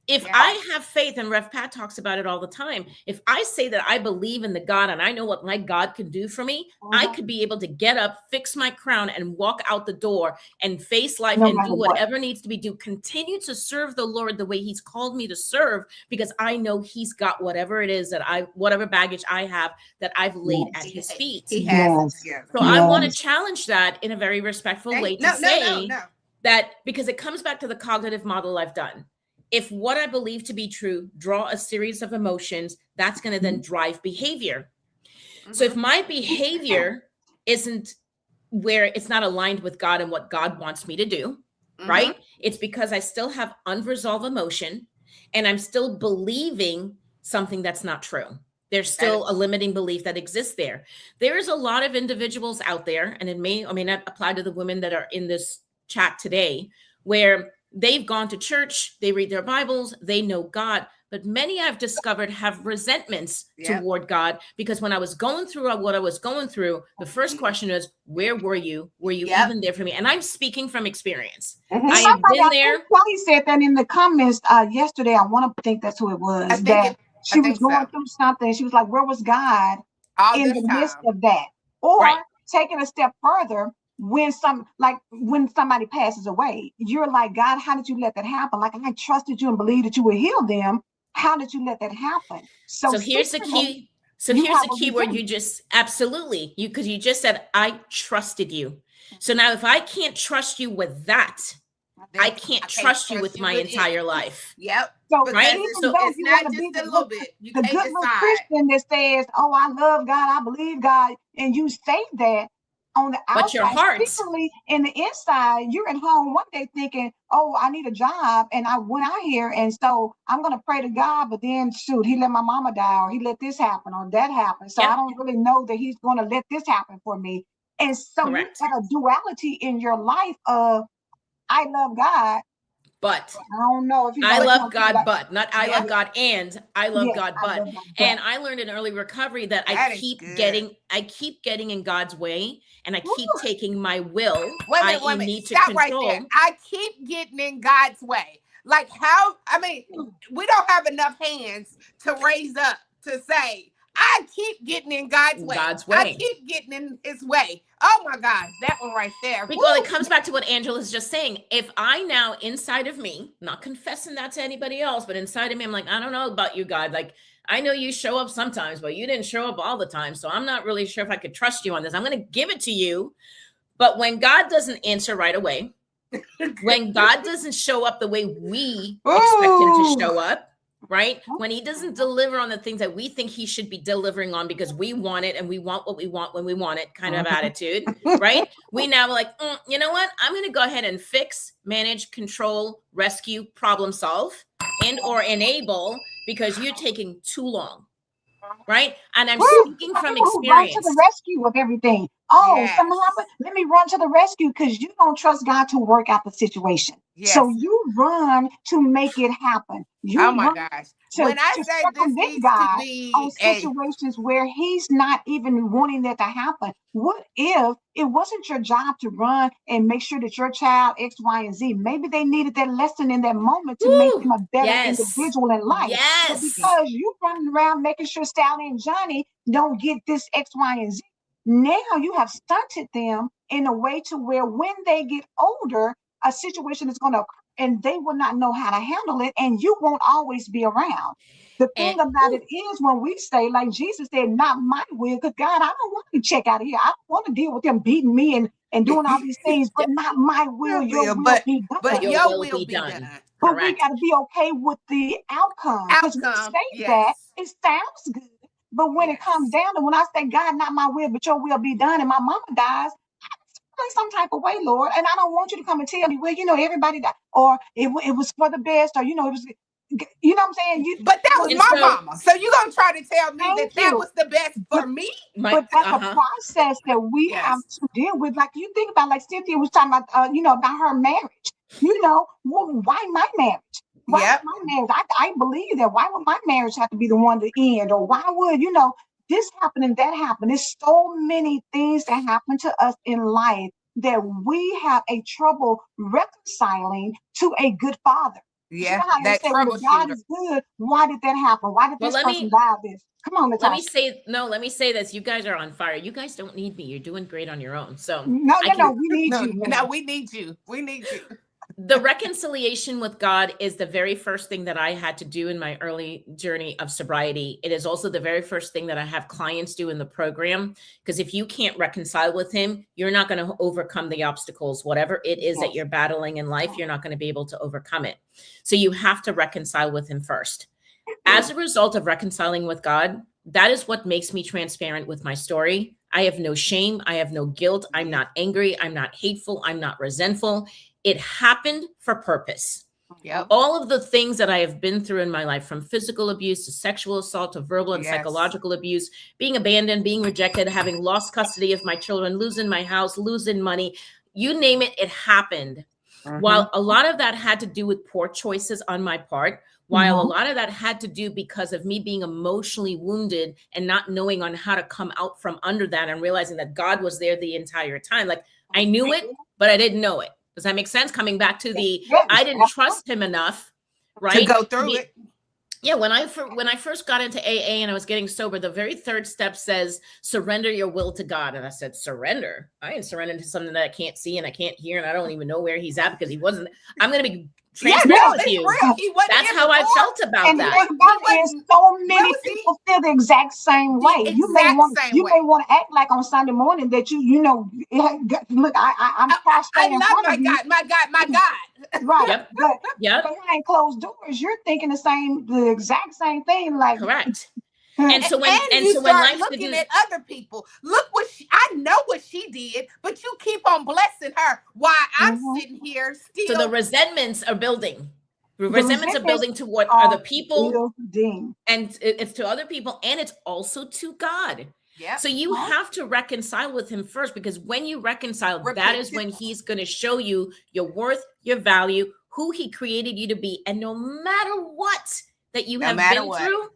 If I have faith, and Rev Pat talks about it all the time, if I say that I believe in the God and I know what my God can do for me, I could be able to get up, fix my crown, and walk out the door and face life and do whatever needs to be done. Continue to serve the Lord the way He's called me to serve, because I know He's got whatever it is whatever baggage I have that I've laid at His feet. He has. So I want to challenge that in a very respectful way to say that, because it comes back to the cognitive model I've done. If what I believe to be true draw a series of emotions, that's going to then drive behavior. So if my behavior isn't where it's not aligned with God and what God wants me to do, right? It's because I still have unresolved emotion and I'm still believing something that's not true. There's still a limiting belief that exists there. There's a lot of individuals out there, and it may or may not apply to the women that are in this chat today, where they've gone to church, they read their Bibles, they know God, but many I've discovered have resentments toward God, because when I was going through what I was going through, the first question is, where were you? Were you even there for me? And I'm speaking from experience. I have been there. Kelly said that in the comments yesterday. I want to think that's who it was. She was going through something. She was like, where was God in the midst of that? Or taking a step further, when somebody passes away, you're like, God, how did you let that happen? Like, I trusted you and believed that you would heal them. How did you let that happen? So here's the key. So here's the key word you just absolutely, because you just said, I trusted you. So now if I can't trust you with that, I can't trust you with my entire life. Yep. So, right? So it's not just a little bit. You can't good decide. Christian that says, oh, I love God, I believe God, and you say that on the outside, but your heart, particularly in the inside, you're at home one day thinking, oh, I need a job, and I went out here, and so I'm going to pray to God, but then shoot, he let my mama die, or he let this happen, or that happen. So I don't really know that he's going to let this happen for me. And so you have a duality in your life of, I love God, but I don't know if I love God, but not I love God and I love God, but. love God, and I learned in early recovery that I keep getting in God's way, and I keep taking my will. Wait a minute. Need to Stop control. right there. I keep getting in God's way. Like how? I mean, we don't have enough hands to raise up to say, I keep getting in God's way. I keep getting in His way. Oh my God, that one right there. Well, it comes back to what Angela's just saying. If I now inside of me, not confessing that to anybody else, but inside of me, I'm like, I don't know about you, God. Like, I know you show up sometimes, but you didn't show up all the time. So I'm not really sure if I could trust you on this. I'm going to give it to you. But when God doesn't answer right away, when God doesn't show up the way we expect him to show up, right? When he doesn't deliver on the things that we think he should be delivering on because we want it and we want what we want when we want it kind of attitude, right? We now like, you know what? I'm going to go ahead and fix, manage, control, rescue, problem solve, and or enable because you're taking too long, right? And I'm speaking from experience. Run to the rescue of everything. Oh, something happened. Let me run to the rescue because you don't trust God to work out the situation. So you run to make it happen. Oh my gosh! When I say this needs God to be on situations where He's not even wanting that to happen. What if it wasn't your job to run and make sure that your child X, Y, and Z? Maybe they needed that lesson in that moment to make them a better individual in life. But because you running around making sure Sally and Johnny don't get this X, Y, and Z, now you have stunted them in a way to where when they get older, a situation is going to occur and they will not know how to handle it, and you won't always be around. The thing about it is when we say, like Jesus said, not my will, because God, I don't want to check out of here. I don't want to deal with them beating me and doing all these things, but not my will, your will be done. But your will be done. But we got to be okay with the outcome. Because we say that, it sounds good. But when it comes down to when I say, God, not my will, but your will be done, and my mama dies, some type of way, Lord, and I don't want you to come and tell me, well, you know, everybody died, or it was for the best, or you know, it was, you know what I'm saying? But that was my mama, so you gonna try to tell me that was the best for me? But that's a process that we have to deal with. Like you think about, like Cynthia was talking about, you know, about her marriage. You know, well, why my marriage? Why my marriage? I believe that. Why would my marriage have to be the one to end, or why would this happen and that happen? There's so many things that happen to us in life that we have a trouble reconciling to a good father. Yeah, you know, that God is good. Why did that happen? Why did this person die? This? Come on, Natashah. Let me say this. You guys are on fire. You guys don't need me. You're doing great on your own. So no, we need you. No, we need you. We need you. The reconciliation with God is the very first thing that I had to do in my early journey of sobriety. It is also the very first thing that I have clients do in the program, because if you can't reconcile with him, you're not going to overcome the obstacles, whatever it is that you're battling in life, you're not going to be able to overcome it. So you have to reconcile with him first. As a result of reconciling with God, that is what makes me transparent with my story. I have no shame. I have no guilt. I'm not angry. I'm not hateful. I'm not resentful. It happened for purpose. Yep. All of the things that I have been through in my life, from physical abuse to sexual assault to verbal and psychological abuse, being abandoned, being rejected, having lost custody of my children, losing my house, losing money, you name it, it happened. While a lot of that had to do with poor choices on my part, while a lot of that had to do because of me being emotionally wounded and not knowing on how to come out from under that, and realizing that God was there the entire time. Like, I knew it, but I didn't know it. Does that make sense? Coming back to I didn't trust him enough, right? To go through it. Yeah, when I first got into AA and I was getting sober, the very third step says, surrender your will to God. And I said, surrender? I ain't surrendering to something that I can't see and I can't hear, and I don't even know where he's at, because he wasn't. I'm going to be transparent with you. That's how I felt about that. And so many people feel the exact same way. You may want to act like on Sunday morning that you know, look, I'm prostrate in front of you. My God. Right. Yep. But behind closed doors, you're thinking the exact same thing. Like, correct. And so when life looking at other people, look what I know what she did, but you keep on blessing her while I'm sitting here still. So the resentments are building. Resentments are building toward other people, and it's to other people, and it's also to God. Yeah. So you have to reconcile with him first, because when you reconcile, that is when he's going to show you your worth, your value, who he created you to be, and no matter what that you have been through,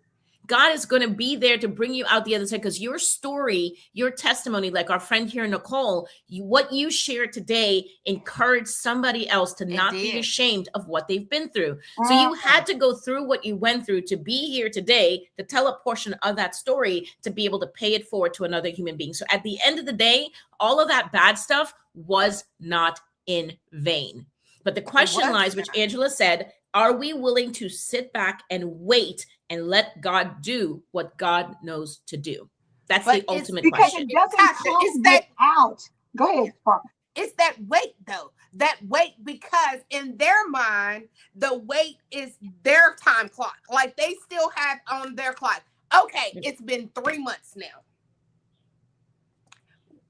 God is going to be there to bring you out the other side, because your story, your testimony, like our friend here, Nicole, what you shared today encouraged somebody else to not be ashamed of what they've been through. So you had to go through what you went through to be here today, to tell a portion of that story, to be able to pay it forward to another human being. So at the end of the day, all of that bad stuff was not in vain. But the question lies, which Angela said, are we willing to sit back and wait and let God do what God knows to do? That's the ultimate question. It doesn't come out. Go ahead, Parker. It's that weight, though. That weight, because in their mind, the weight is their time clock. Like, they still have on their clock. Okay, it's been 3 months now.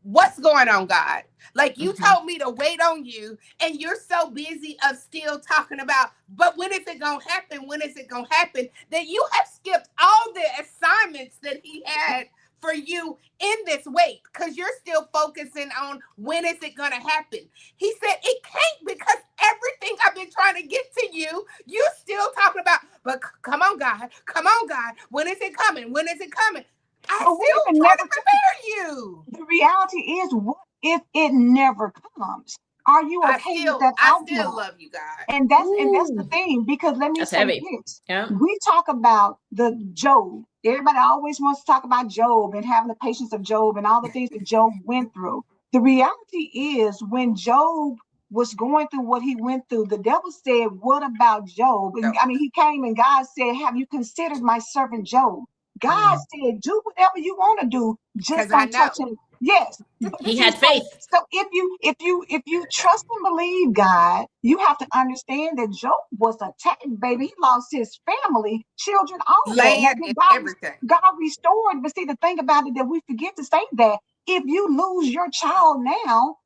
What's going on, God? Like, you told me to wait on you, and you're so busy of still talking about, but when is it going to happen? When is it going to happen? That you have skipped all the assignments that he had for you in this wait, because you're still focusing on when is it going to happen. He said it can't, because everything I've been trying to get to you, you're still talking about, but come on, God. Come on, God. When is it coming? When is it coming? I still trying to prepare you. The reality is, what if it never comes? Are you okay with that outcome? I still love you, God. And that's the thing, because let me say this. Yeah. We talk about the Job. Everybody always wants to talk about Job and having the patience of Job and all the things that Job went through. The reality is, when Job was going through what he went through, the devil said, what about Job? And, I mean, he came and God said, have you considered my servant Job? God said, do whatever you want to do, just don't touch him. Yes. He had faith. So if you trust and believe God, you have to understand that Job was attacked, baby. He lost his family, children, all land, that. everything. God restored. But see, the thing about it, that we forget to say that if you lose your child now,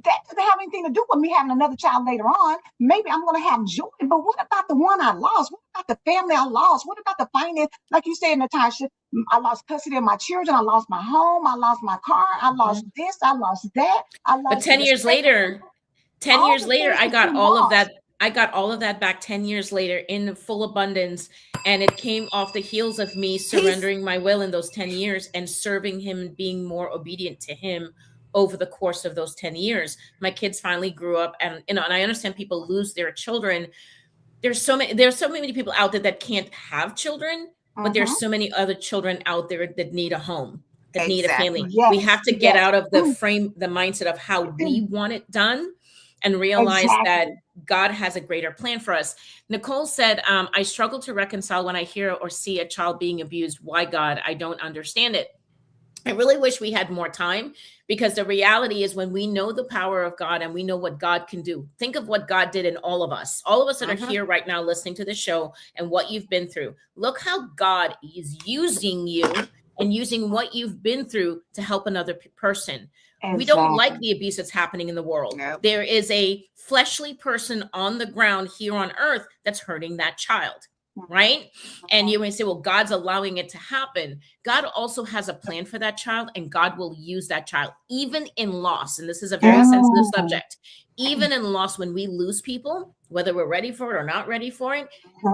that doesn't have anything to do with me having another child later on. Maybe I'm going to have joy, but what about the one I lost? What about the family I lost? What about the finance? Like you said, Natashah, I lost custody of my children. I lost my home. I lost my car. I lost this. I lost that. But 10 years later, I got all of that. I got all of that back 10 years later in full abundance. And it came off the heels of me surrendering my will in those 10 years and serving him and being more obedient to him over the course of those 10 years. My kids finally grew up, and and I understand people lose their children. There's so many people out there that can't have children, but there's so many other children out there that need a home, that need a family. Yes. We have to get out of the mindset of how we want it done, and realize that God has a greater plan for us. Nicole said, I struggle to reconcile when I hear or see a child being abused. Why, God? I don't understand it. I really wish we had more time, because the reality is, when we know the power of God and we know what God can do, think of what God did in all of us that are here right now listening to the show, and what you've been through. Look how God is using you and using what you've been through to help another person. We don't Exactly. like the abuse that's happening in the world. No. There is a fleshly person on the ground here on earth that's hurting that child, right? And you may say, well, God's allowing it to happen. God also has a plan for that child, and God will use that child, even in loss. And this is a very sensitive subject. Even in loss, when we lose people, whether we're ready for it or not ready for it,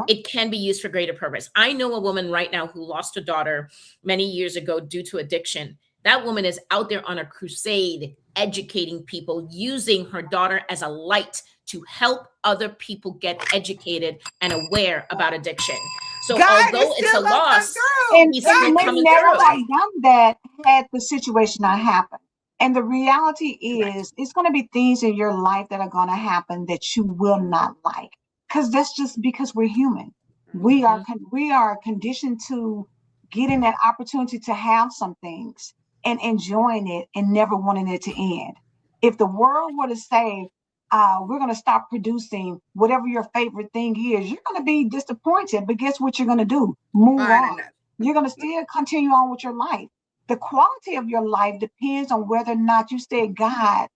it can be used for greater purpose. I know a woman right now who lost a daughter many years ago due to addiction. That woman is out there on a crusade, educating people, using her daughter as a light to help other people get educated and aware about addiction. So God is although it's a still gonna come loss, through. And he's she still may coming never through. have done that had the situation not happened. And the reality is, it's going to be things in your life that are going to happen that you will not like, because that's just because we're human. We are we are conditioned to getting that opportunity to have some things and enjoying it and never wanting it to end. If the world were to say, we're going to stop producing whatever your favorite thing is, you're going to be disappointed. But guess what you're going to do? Move Fine on. enough. You're going to still continue on with your life. The quality of your life depends on whether or not you say, God,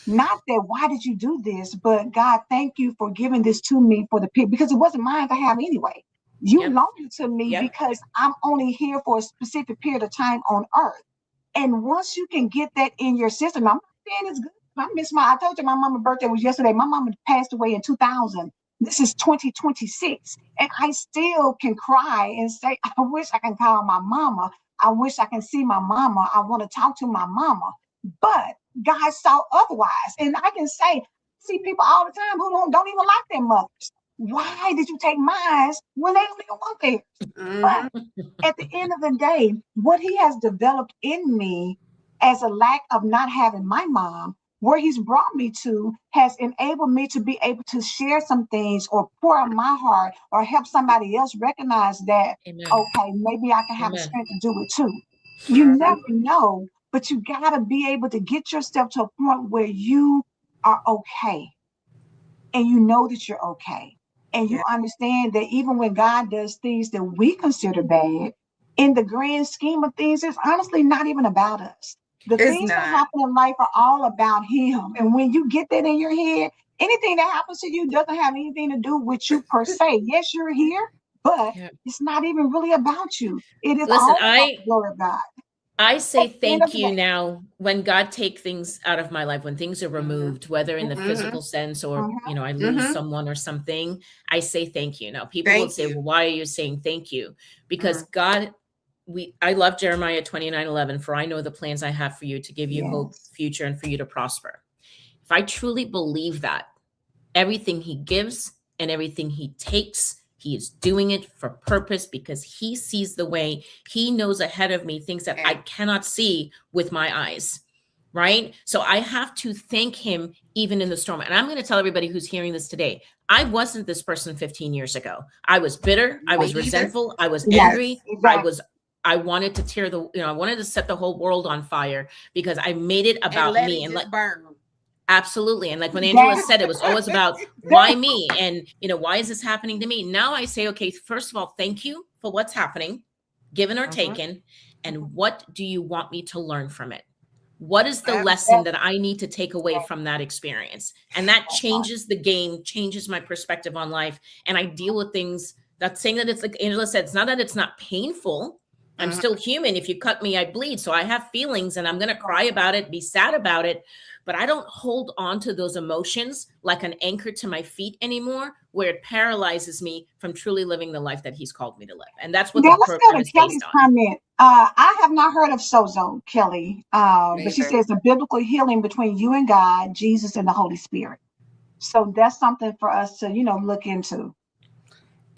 not that why did you do this, but God, thank you for giving this to me for the people, because it wasn't mine to have anyway. You Yep. loaned it to me Yep. because I'm only here for a specific period of time on earth. And once you can get that in your system, I'm not saying it's good. I told you my mama's birthday was yesterday. My mama passed away in 2000. This is 2026. And I still can cry and say, I wish I can call my mama. I wish I can see my mama. I want to talk to my mama. But God saw otherwise. And I can say, see people all the time who don't even like their mothers. Why did you take mine when they don't even want theirs? Mm-hmm. But at the end of the day, what he has developed in me as a lack of not having my mom, where he's brought me to, has enabled me to be able to share some things or pour out my heart or help somebody else recognize that, Amen. okay, maybe I can have the Amen. strength to do it too. You never know, but you got to be able to get yourself to a point where you are okay and you know that you're okay. And you Yeah. understand that even when God does things that we consider bad, in the grand scheme of things, it's honestly not even about us. The It's things that not. happen in life are all about Him. And when you get that in your head, anything that happens to you doesn't have anything to do with you per se. Yes, you're here, but Yeah. it's not even really about you. It is Listen, all about the glory of God. I say At the end of thank the you day. now when God take things out of my life, when things are removed, whether in the Mm-hmm. physical sense or, Mhm. I lose Mm-hmm. someone or something, I say thank you. Now people will Thank say, you. well, why are you saying thank you? Because Mm-hmm. God, I love Jeremiah 29:11, for I know the plans I have for you to give you hope, Yes. future, and for you to prosper. If I truly believe that, everything he gives and everything he takes, he is doing it for purpose because he sees the way. He knows ahead of me things that I Yeah. cannot see with my eyes. Right. So I have to thank him even in the storm. And I'm going to tell everybody who's hearing this today, I wasn't this person 15 years ago. I was bitter. I Me was either. resentful. I was Yes, angry. exactly. I wanted to tear I wanted to set the whole world on fire because I made it And about let me. it And like, just burn. absolutely. And like when Angela That, said, it was always about why that, me? And, why is this happening to me? Now I say, okay, first of all, thank you for what's happening, given or Mm-hmm. taken. And what do you want me to learn from it? What is the Yep. lesson that I need to take away that, from that experience? And that that part. changes the game, changes my perspective on life. And I deal with things. That's saying that it's like Angela said, it's not that it's not painful. I'm Mm-hmm. still human. If you cut me, I bleed. So I have feelings and I'm going to cry about it, be sad about it. But I don't hold on to those emotions like an anchor to my feet anymore, where it paralyzes me from truly living the life that he's called me to live. And that's what the Now let's go program to is based Kelly's on. comment. I have not heard of sozo, Kelly, Me but she either. says a biblical healing between you and God, Jesus, and the Holy Spirit. So that's something for us to, look into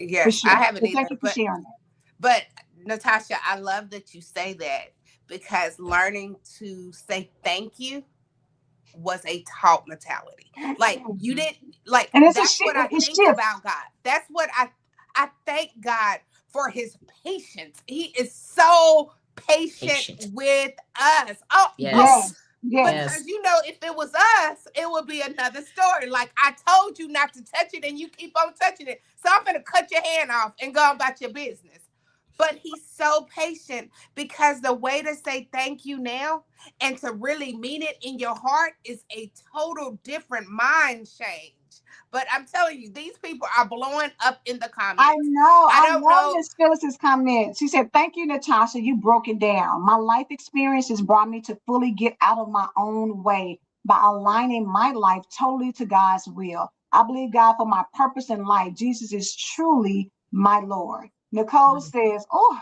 for Yes, I sure. haven't So thank either. you for sharing that. But Natashah, I love that you say that because learning to say thank you was a taught mentality. Like you Mhm. didn't like And it's a that's what I it think shifts. about God. That's what I thank God for his patience. He is so patient Patient. with us. Oh, Yes. Yes, yes. because Yes. if it was us, it would be another story. Like I told you not to touch it and you keep on touching it. So I'm gonna cut your hand off and go about your business. But he's so so patient, because the way to say thank you now and to really mean it in your heart is a total different mind change. But I'm telling you, these people are blowing up in the I comments. know. I I don't love know. Miss Phyllis's comment. She said, "Thank you, Natasha. You broke it down. My life experiences brought me to fully get out of my own way by aligning my life totally to God's will. I believe God for my purpose in life. Jesus is truly my Lord." Nicole Mm. says, "Oh,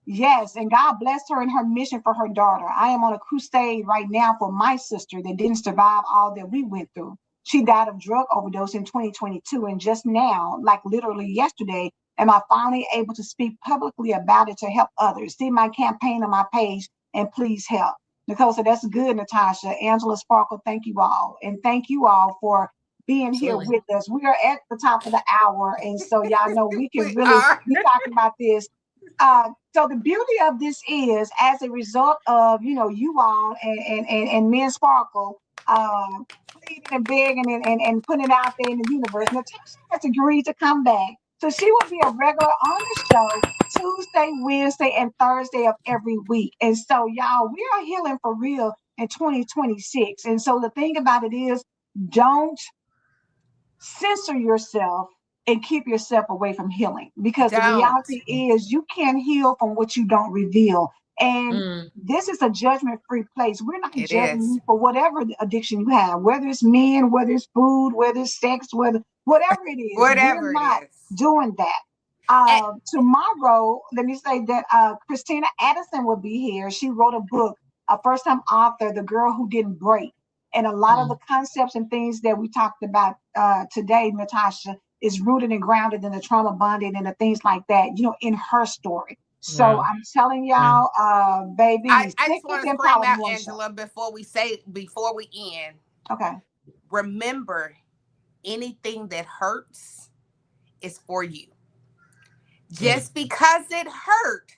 yes, and God blessed her in her mission for her daughter. I am on a crusade right now for my sister that didn't survive all that we went through. She died of drug overdose in 2022, and just now, like literally yesterday, am I finally able to speak publicly about it to help others. See my campaign on my page and please help." Nicole said, "That's good, Natasha." Angela Sparkle, thank you all. And thank you all for being here Absolutely. with us. We are at the top of the hour, and so y'all know we can We really are. be talking about this. So the beauty of this is, as a result of you all and me and Sparkle pleading and begging and putting it out there in the universe, Natasha has agreed to come back. So she will be a regular on the show Tuesday, Wednesday, and Thursday of every week. And so y'all, we are healing for real in 2026. And so the thing about it is, don't censor yourself and keep yourself away from healing, because the Don't. reality is you can't heal from what you don't reveal. And Mm. this is a judgment free place. We're not It judging is. you for whatever addiction you have, whether it's men, whether it's food, whether it's sex, whatever it is. We're Whatever it not is. doing that. And Tomorrow, let me say that Christina Addison will be here. She wrote a book, a first time author, The Girl Who Didn't Break. And a lot of the Mm. concepts and things that we talked about today, Natasha, is rooted and grounded in the trauma bonding and the things like that, in her story. So Wow. I'm telling Wow. y'all, baby, I sick just with want to scream Empowered out, One Show. Angela, before we end. Okay. Remember, anything that hurts is for you. Mm. Just because it hurt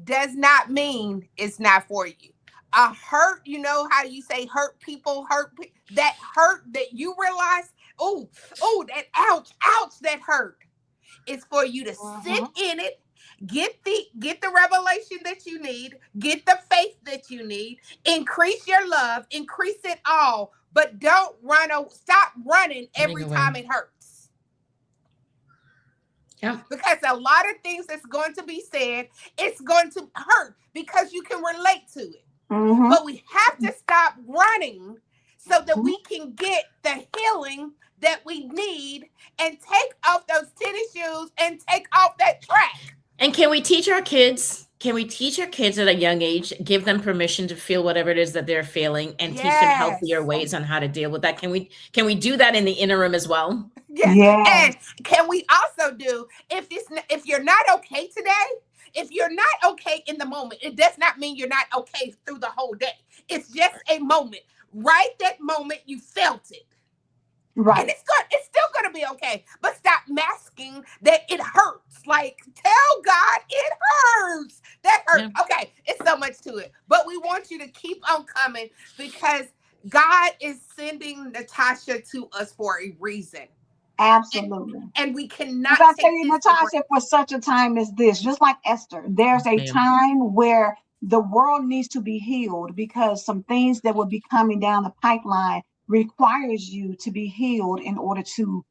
does not mean it's not for you. A hurt, you know how you say hurt people that hurt that you realize, oh, that ouch, that hurt. It's for you to sit Mhm. in it, get the revelation that you need, get the faith that you need, increase your love, increase it all, but don't stop running Running every away. time it hurts. Yeah. Because a lot of things that's going to be said, it's going to hurt because you can relate to it. Mhm. But we have to stop running so that Mhm. we can get the healing that we need and take off those tennis shoes and take off that track. And can we teach our kids? Can we teach our kids at a young age, give them permission to feel whatever it is that they're feeling, and teach them healthier Yes. ways on how to deal with that? Can we do that in the interim as well? Yes. Yes. And can we also do, if you're not okay today, if you're not okay in the moment, it does not mean you're not okay through the whole day. It's just a moment. Right that moment you felt it. And Right. it's still gonna be okay. But stop masking that it hurts. Like, tell God it hurts. That hurt. Yeah. Okay, it's so much to it. But we want you to keep on coming, because God is sending Natasha to us for a reason. And Absolutely. and we As cannot I take say, this for granted. Natasha, for such a time as this, just like Esther, there's Yes, a ma'am. time where the world needs to be healed, because some things that will be coming down the pipeline requires you to be healed in order to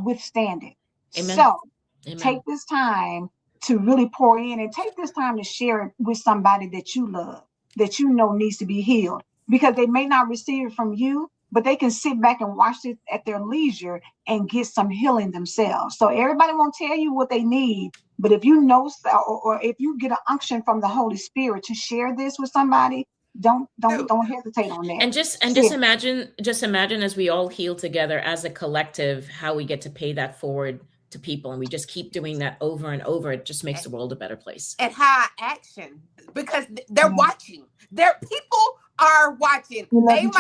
withstand it. Amen. So take Amen. this time to really pour in, and take this time to share it with somebody that you love, that you know needs to be healed, because they may not receive it from you, but they can sit back and watch it at their leisure and get some healing themselves. So everybody won't tell you what they need, but if you know, or if you get an unction from the Holy Spirit to share this with somebody, don't don't So, don't hesitate on that. And just Share. imagine as we all heal together as a collective, how we get to pay that forward to people, and we just keep doing that over and over. It just makes the world a better place. and high action, because they're Yes. watching. Their people are watching. We love They you too.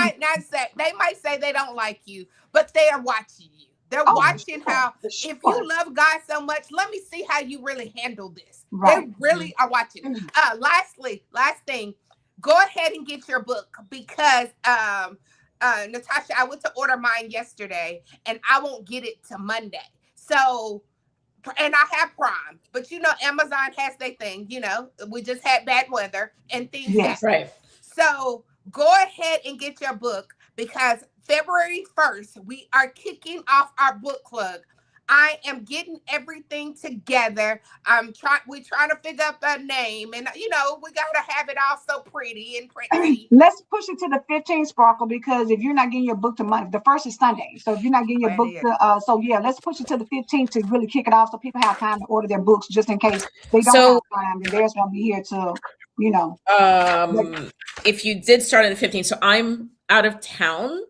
might say they don't like you, but they are watching you. They're Oh, for watching sure. how, For if you sure. love God so much, let me see how you really handle this. They Right. Mhm. really are watching. Mhm. Last thing, go ahead and get your book, because Natasha, I went to order mine yesterday and I won't get it to Monday. So and I have Prime, but you know, Amazon has their thing. You know, we just had bad weather and things Yes. happen. Right. So go ahead and get your book because February 1st, we are kicking off our book club. I am getting everything together. We're trying to figure out a name, and you know, we gotta have it all so pretty and pretty. Let's push it to the 15th, Sparkle, because if you're not getting your book to Monday, the first is Sunday. So if you're not getting your book to, so yeah, let's push it to the 15th to really kick it off so people have time to order their books just in case they don't So, have time. And theirs won't be here to, you know. if you did start on the 15th, so I'm out of town.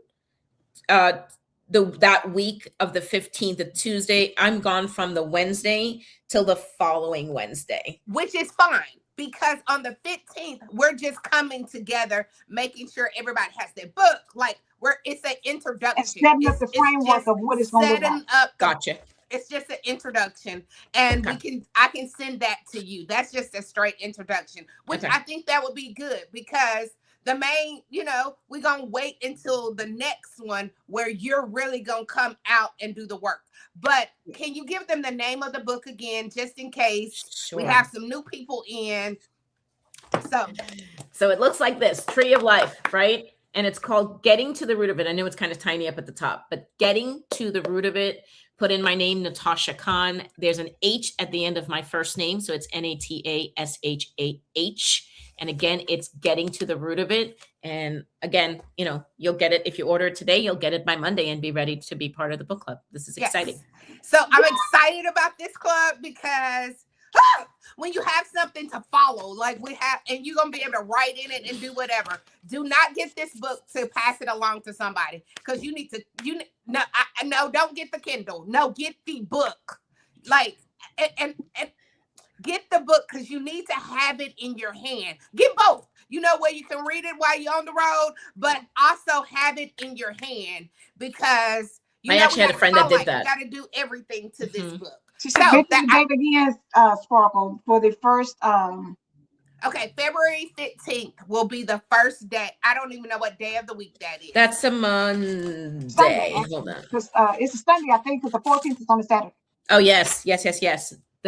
That week of the 15th, the Tuesday, I'm gone from the Wednesday till the following Wednesday. Which is fine because on the 15th, we're just coming together, making sure everybody has their book. Like it's an introduction. And setting up the framework of what it's going to look like. Gotcha. It's just an introduction, and I can send that to you. That's just a straight introduction, which I think that would be good because the main, you know, we're going to wait until the next one where you're really going to come out and do the work. But can you give them the name of the book again, just in case we have some new people in? So it looks like this, Tree of Life, right? And it's called Getting to the Root of It. I know it's kind of tiny up at the top, but Getting to the Root of It. Put in my name, Natashah Khan. There's an H at the end of my first name. So it's Natashah. And again, it's Getting to the Root of It. And again, you know, you'll get it. If you order it today, you'll get it by Monday and be ready to be part of the book club. This is exciting. So I'm excited about this club because when you have something to follow, like we have, and you're going to be able to write in it and do whatever. Do not get this book to pass it along to somebody because no, don't get the Kindle. No, get the book. Like, and get the book because you need to have it in your hand. Get both. You know, where you can read it while you're on the road, but also have it in your hand because I actually had a friend that did that. You got to do everything to this book. She said, get the date again, Sparkle, for the first. Okay, February 15th will be the first day. I don't even know what day of the week that is. That's a Monday. Hold on. It's a Sunday, I think, because the 14th is on a Saturday. Oh, yes. The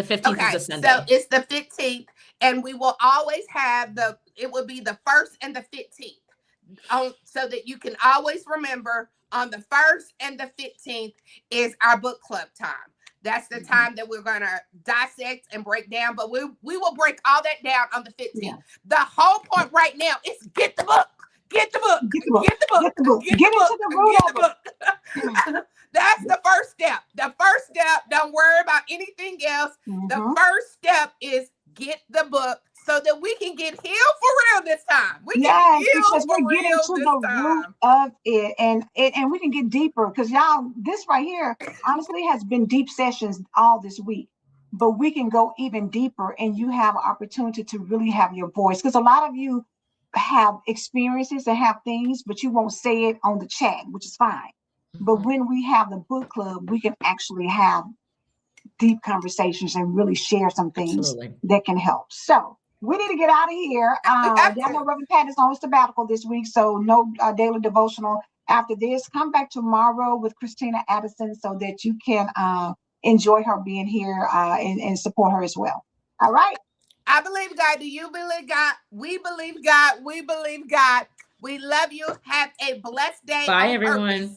15th is a Sunday. So it's the 15th, and we will always have it will be the 1st and the 15th. So that you can always remember on the 1st and the 15th is our book club time. That's the time that we're going to dissect and break down, but we will break all that down on the 15th. Yeah. The whole point right now is get the book. Get the book. Get the book. Get the book. Get the book. Get the book. That's the first step. The first step, don't worry about anything else. The first step is get the book so that we can get healed for real this time. Because we're getting to the root of it and we can get deeper because y'all, this right here honestly has been deep sessions all this week, but we can go even deeper and you have an opportunity to really have your voice because a lot of you have experiences and have things, but you won't say it on the chat, which is fine. But when we have the book club, we can actually have deep conversations and really share some things that can help. So we need to get out of here. I know Reverend Pat is on sabbatical this week, so no daily devotional after this. Come back tomorrow with Christina Addison so that you can enjoy her being here and support her as well. All right. I believe God. Do you believe God? We believe God. We believe God. We love you. Have a blessed day. Bye, everyone.